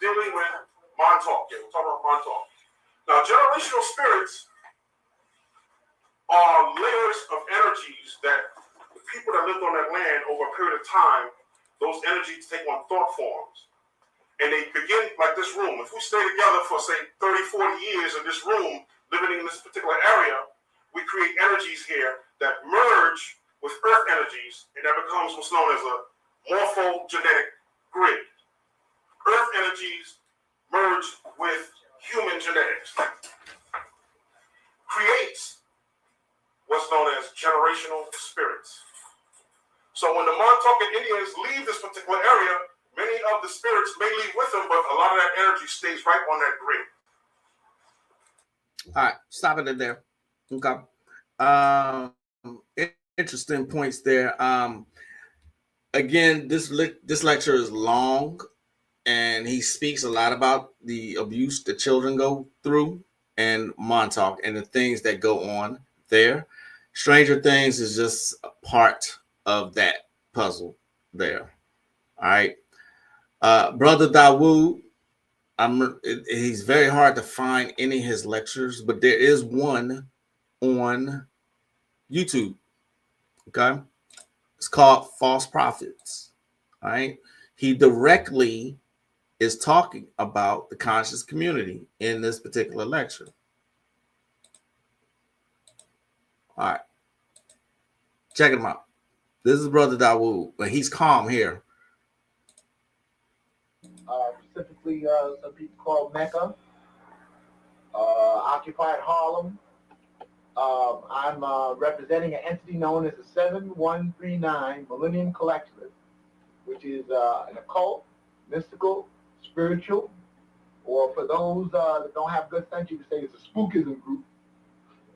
Dealing with Montauk here. We're talking about Montauk. Now, generational spirits are layers of energies that the people that lived on that land over a period of time, those energies take on thought forms. And they begin like this room. If we stay together for, say, 30, 40 years in this room, living in this particular area, we create energies here that merge with earth energies, and that becomes what's known as a morphogenetic grid. Earth energies merge with human genetics. Creates what's known as generational spirits. So when the Montauk Indians leave this particular area, many of the spirits may leave with them, but a lot of that energy stays right on that grid. All right, stop it there. Okay. Interesting points there. Again, this lecture is long, and he speaks a lot about the abuse that children go through and Montauk and the things that go on there. Stranger Things is just a part of that puzzle there. All right. Brother Dawood, he's very hard to find any of his lectures, but there is one on YouTube. Okay. It's called False Prophets. All right. He directly is talking about the conscious community in this particular lecture. All right. Check him out. This is Brother Dawood, but he's calm here. Specifically, some people call Mecca, occupied Harlem, I'm representing an entity known as the 7139 Millennium Collective, which is an occult, mystical, spiritual, or for those that don't have good sense, you could say it's a spookism group.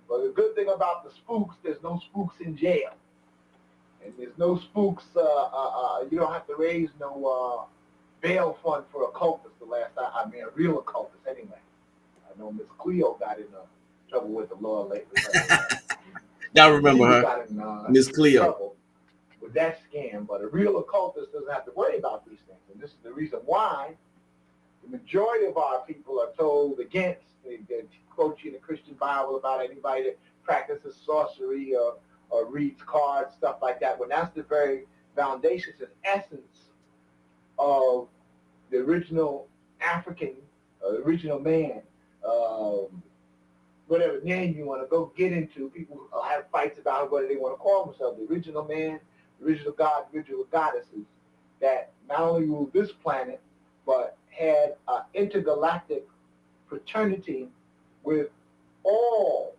But the good thing about the spooks, there's no spooks in jail. And there's no spooks, you don't have to raise no bail fund for occultists the last time. I mean, a real occultist anyway. I know Miss Cleo got in trouble with the law lately. Y'all remember her, got in, Miss Cleo. trouble with that scam, but a real occultist doesn't have to worry about these things. And this is the reason why the majority of our people are told against. They quote you in the Christian Bible about anybody that practices sorcery or reads cards, stuff like that, when that's the very foundations and essence of the original African, original man, whatever name you want to go get into. People have fights about whether they want to call themselves the original man, original god, original goddesses that not only ruled this planet, but had an intergalactic fraternity with all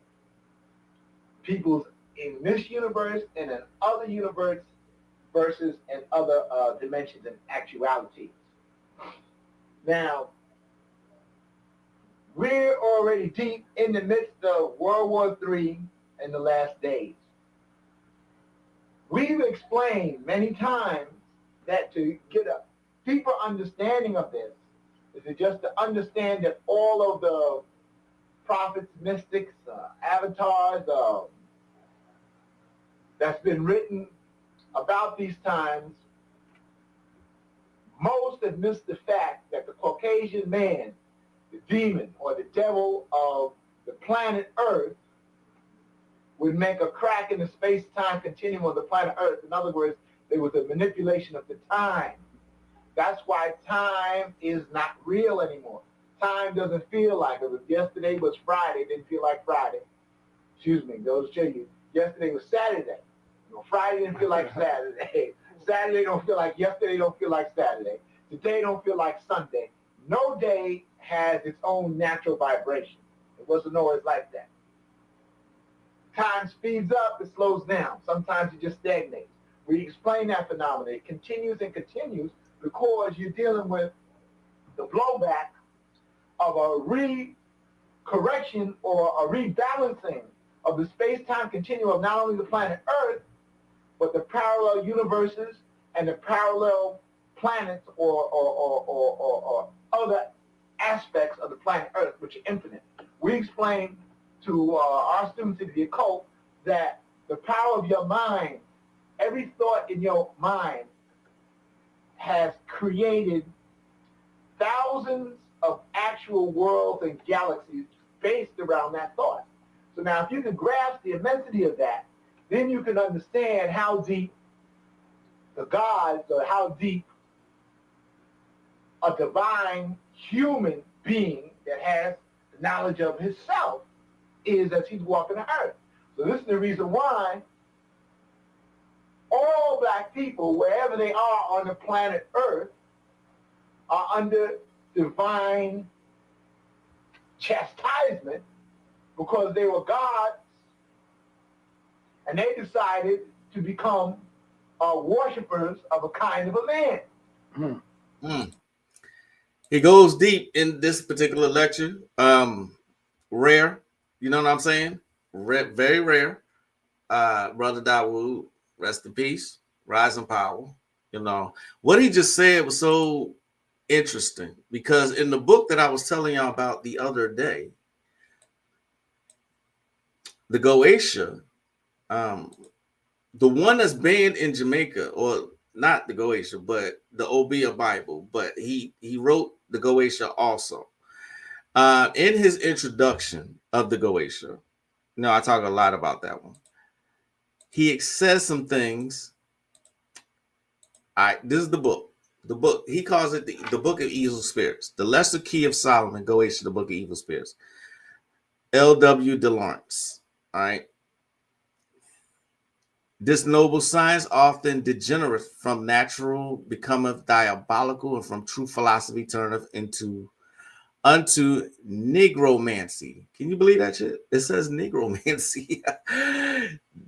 peoples in this universe and in other universe versus in other dimensions and actualities. Now, we're already deep in the midst of World War III in the last days. We've explained many times that to get a deeper understanding of this is just to understand that all of the prophets, mystics, avatars that's been written about these times, most have missed the fact that the Caucasian man, the demon or the devil of the planet Earth, would make a crack in the space-time continuum of the planet Earth. In other words, there was a manipulation of the time. That's why time is not real anymore. Time doesn't feel like it. If yesterday was Friday, it didn't feel like Friday. Excuse me, goes to show you. Yesterday was Saturday. You know, Friday didn't feel like Saturday. Saturday don't feel like yesterday, don't feel like Saturday. Today don't feel like Sunday. No day has its own natural vibration. It wasn't always like that. Time speeds up, it slows down. Sometimes it just stagnates. We explain that phenomenon. It continues and continues because you're dealing with the blowback of a re-correction or a rebalancing of the space-time continuum of not only the planet Earth, but the parallel universes and the parallel planets or other aspects of the planet Earth, which are infinite. We explain to our students in the occult that the power of your mind, every thought in your mind has created thousands of actual worlds and galaxies based around that thought. So now if you can grasp the immensity of that, then you can understand how deep the gods or how deep a divine human being that has the knowledge of himself is as he's walking the earth. So this is the reason why all black people, wherever they are on the planet Earth, are under divine chastisement because they were gods and they decided to become worshipers of a kind of a man. He goes deep in this particular lecture. Rare, you know what I'm saying? Very rare. Brother Dawood, rest in peace, rise in power. You know, what he just said was so interesting because in the book that I was telling y'all about the other day, the Goetia, the one that's banned in Jamaica, or not the Goetia, but the Obia Bible, but he wrote the Goetia also. In his introduction of the Goetia, I talk a lot about that one. He says some things. All right, this is the book. The book, he calls it the Book of Evil Spirits. The Lesser Key of Solomon, Goetia, the Book of Evil Spirits. L.W. de Lawrence. All right. This noble science often degenerate from natural, becometh diabolical, and from true philosophy turneth into unto negromancy. Can you believe that shit? It says negromancy.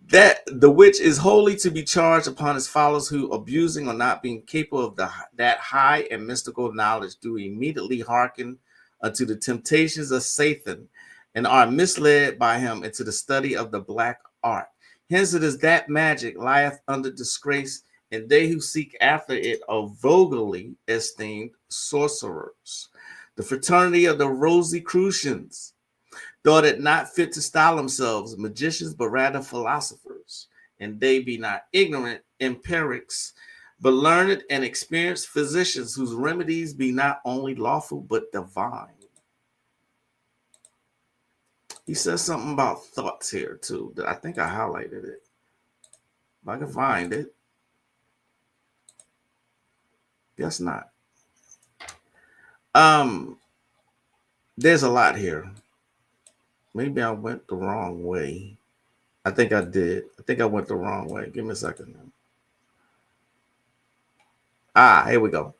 That the which is wholly to be charged upon his followers who, abusing or not being capable of that high and mystical knowledge, do immediately hearken unto the temptations of Satan and are misled by him into the study of the black art. Hence it is that magic lieth under disgrace, and they who seek after it are vulgarly esteemed sorcerers. The fraternity of the Rosicrucians thought it not fit to style themselves magicians, but rather philosophers. And they be not ignorant empirics, but learned and experienced physicians, whose remedies be not only lawful, but divine. He says something about thoughts here, too. I think I highlighted it. If I can find it. Guess not. There's a lot here. Maybe I went the wrong way. I think I did. I think I went the wrong way. Give me a second. Here we go.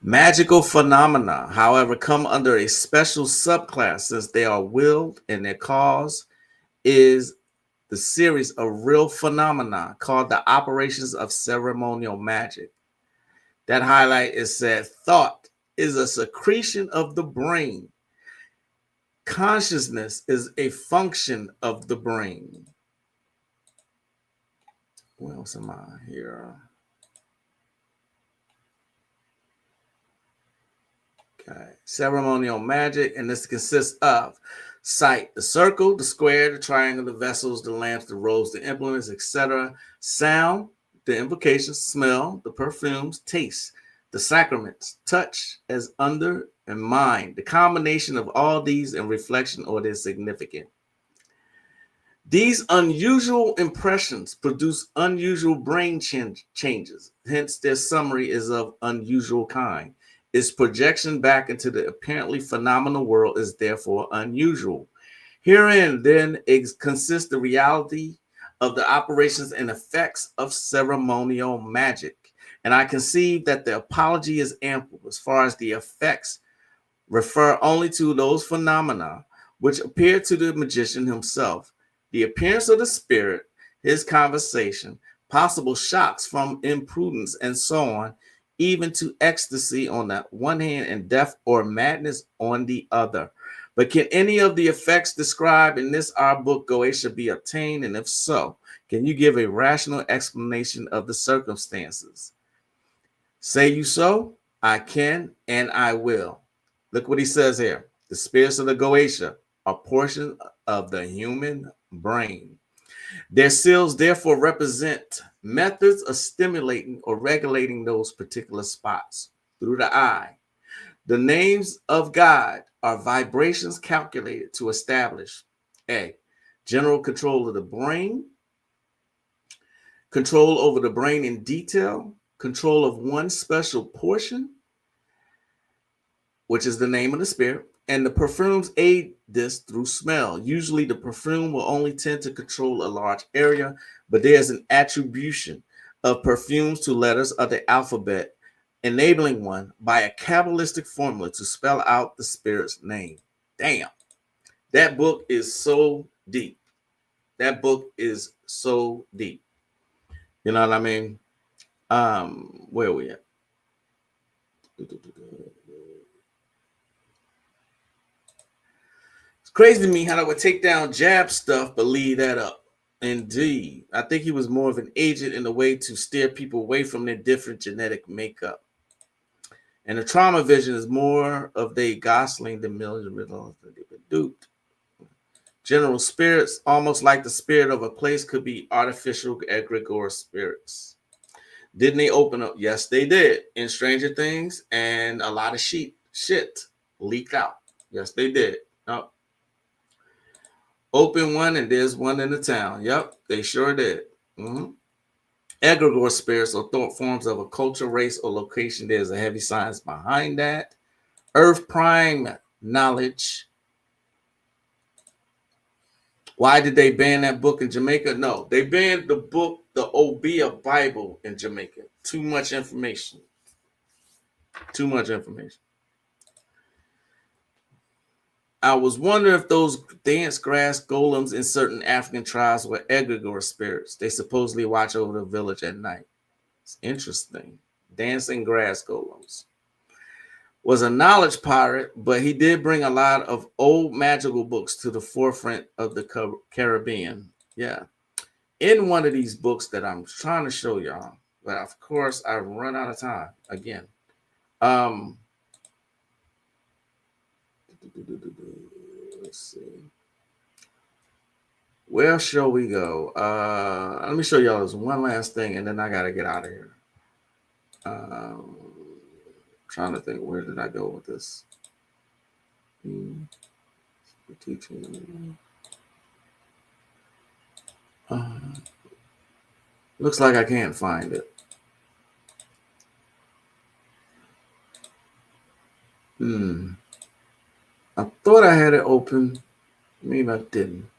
Magical phenomena, however, come under a special subclass since they are willed, and their cause is the series of real phenomena called the operations of ceremonial magic. That highlight is said thought is a secretion of the brain. Consciousness is a function of the brain. What else am I here? Okay. Ceremonial magic, and this consists of sight, the circle, the square, the triangle, the vessels, the lamps, the robes, the implements, etc. Sound, the invocations, smell, the perfumes, taste, the sacraments, touch as under, and mind. The combination of all these and reflection or their significance. These unusual impressions produce unusual brain changes. Hence, their summary is of unusual kind. Its projection back into the apparently phenomenal world is therefore unusual. Herein, then, consists the reality of the operations and effects of ceremonial magic. And I conceive that the apology is ample as far as the effects refer only to those phenomena which appear to the magician himself. The appearance of the spirit, his conversation, possible shocks from imprudence, and so on, even to ecstasy on the one hand and death or madness on the other. But can any of the effects described in this our book Goetia be obtained? And if so, can you give a rational explanation of the circumstances? Say you so? I can and I will. Look what he says here. The spirits of the Goetia are portions of the human brain. Their seals therefore represent methods of stimulating or regulating those particular spots through the eye. The names of God are vibrations calculated to establish A, general control of the brain, control over the brain in detail, control of one special portion, which is the name of the spirit, and the perfumes aid this through smell. Usually the perfume will only tend to control a large area, but there's an attribution of perfumes to letters of the alphabet, enabling one by a Kabbalistic formula to spell out the spirit's name. Damn. That book is so deep. That book is so deep. You know what I mean? Where are we at? It's crazy to me how they would take down jab stuff but leave that up. Indeed. I think he was more of an agent in a way to steer people away from their different genetic makeup. And the trauma vision is more of the Gosling than million duped. General spirits, almost like the spirit of a place, could be artificial egregore spirits. Didn't they open up? Yes, they did. In Stranger Things, and a lot of shit leaked out. Yes, they did. Yep. Open one, and there's one in the town. Yep, they sure did. Mm-hmm. Egregore spirits or thought forms of a culture, race, or location. There's a heavy science behind that. Earth prime knowledge. Why did they ban that book in Jamaica? No, they banned the book, the Obia Bible in Jamaica. Too much information. Too much information. I was wondering if those dance grass golems in certain African tribes were egregore spirits. They supposedly watch over the village at night. It's interesting. Dancing grass golems. Was a knowledge pirate, but he did bring a lot of old magical books to the forefront of the Caribbean. Yeah. In one of these books that I'm trying to show y'all, but of course I've run out of time again. Let's see. Where shall we go? Let me show y'all this one last thing, and then I gotta get out of here. Trying to think, where did I go with this? Teaching. Looks like I can't find it. I thought I had it open. Maybe I didn't.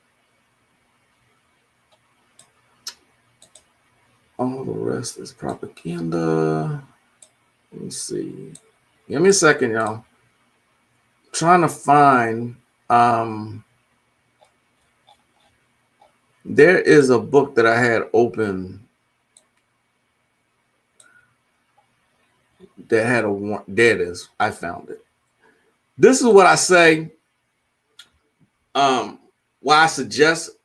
All the rest is propaganda. Let me see. Give me a second, y'all. I'm trying to find. There is a book that I had open that had a warrant. There it is. I found it. This is what I say. Why I suggest.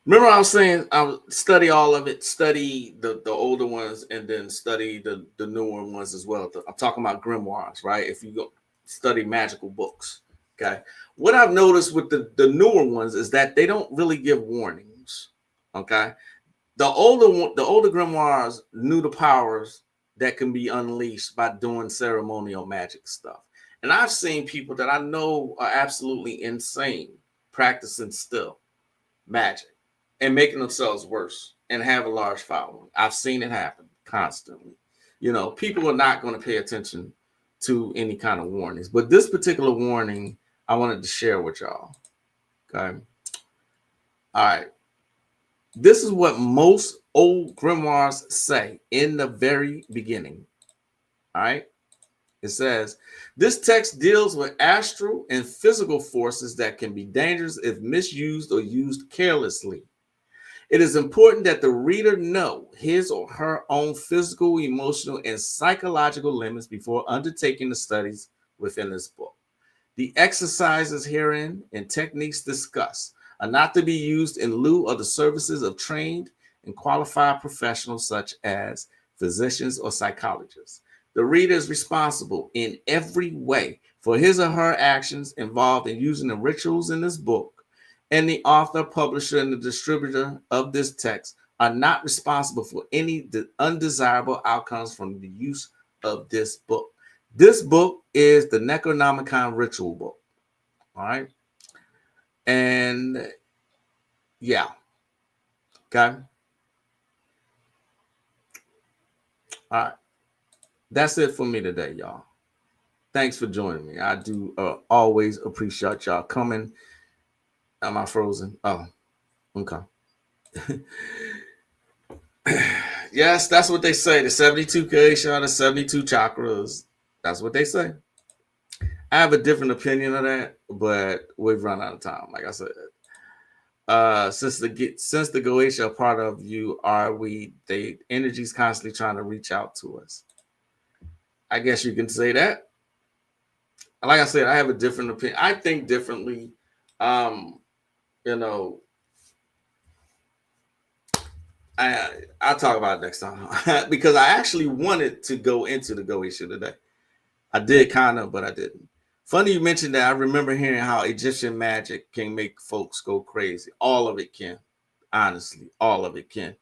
Remember, I was saying I would study all of it, study the older ones, and then study the newer ones as well. I'm talking about grimoires, right? If you go study magical books, okay. What I've noticed with the newer ones is that they don't really give warnings, okay. The older grimoires knew the powers that can be unleashed by doing ceremonial magic stuff. And I've seen people that I know are absolutely insane practicing still magic and making themselves worse and have a large following. I've seen it happen constantly. You know, people are not going to pay attention to any kind of warnings. But this particular warning, I wanted to share with y'all. Okay. All right. This is what most old grimoires say in the very beginning. All right. It says, this text deals with astral and physical forces that can be dangerous if misused or used carelessly. It is important that the reader know his or her own physical, emotional, and psychological limits before undertaking the studies within this book. The exercises herein and techniques discussed are not to be used in lieu of the services of trained and qualified professionals such as physicians or psychologists. The reader is responsible in every way for his or her actions involved in using the rituals in this book, and the author, publisher, and the distributor of this text are not responsible for any undesirable outcomes from the use of this book. This book is the Necronomicon ritual book. All right. And yeah. Okay. All right. That's it for me today, y'all. Thanks for joining me. I do always appreciate y'all coming. Am I frozen? Oh, okay. Yes, that's what they say. The 72 Kesha, the 72 chakras. That's what they say. I have a different opinion of that, but we've run out of time. Like I said, since the Goetia are part of you, the energy's constantly trying to reach out to us. I guess you can say that. Like I said, I have a different opinion. I think differently. You know, I'll talk about it next time because I actually wanted to go into the Goetia today. I did kind of, but I didn't. Funny you mentioned that. I remember hearing how Egyptian magic can make folks go crazy. All of it can. Honestly, all of it can.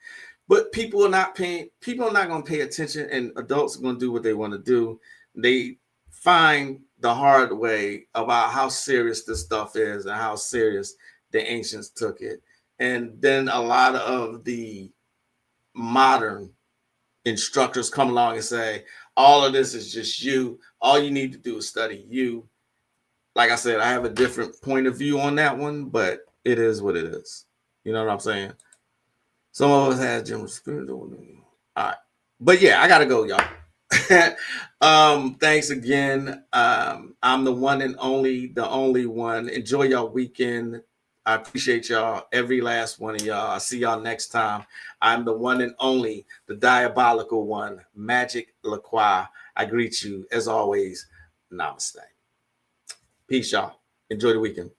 But people are not going to pay attention, and adults are going to do what they want to do. They find the hard way about how serious this stuff is and how serious the ancients took it. And then a lot of the modern instructors come along and say, all of this is just you. All you need to do is study you. like I said, I have a different point of view on that one, but it is what it is. You know what I'm saying? Some of us have general spirit. All right. But yeah, I gotta go, y'all. Thanks again. I'm the one and only, the only one. Enjoy y'all weekend. I appreciate y'all, every last one of y'all. I'll see y'all next time. I'm the one and only, the diabolical one, Magick LaCroix. I greet you as always. Namaste. Peace, y'all. Enjoy the weekend.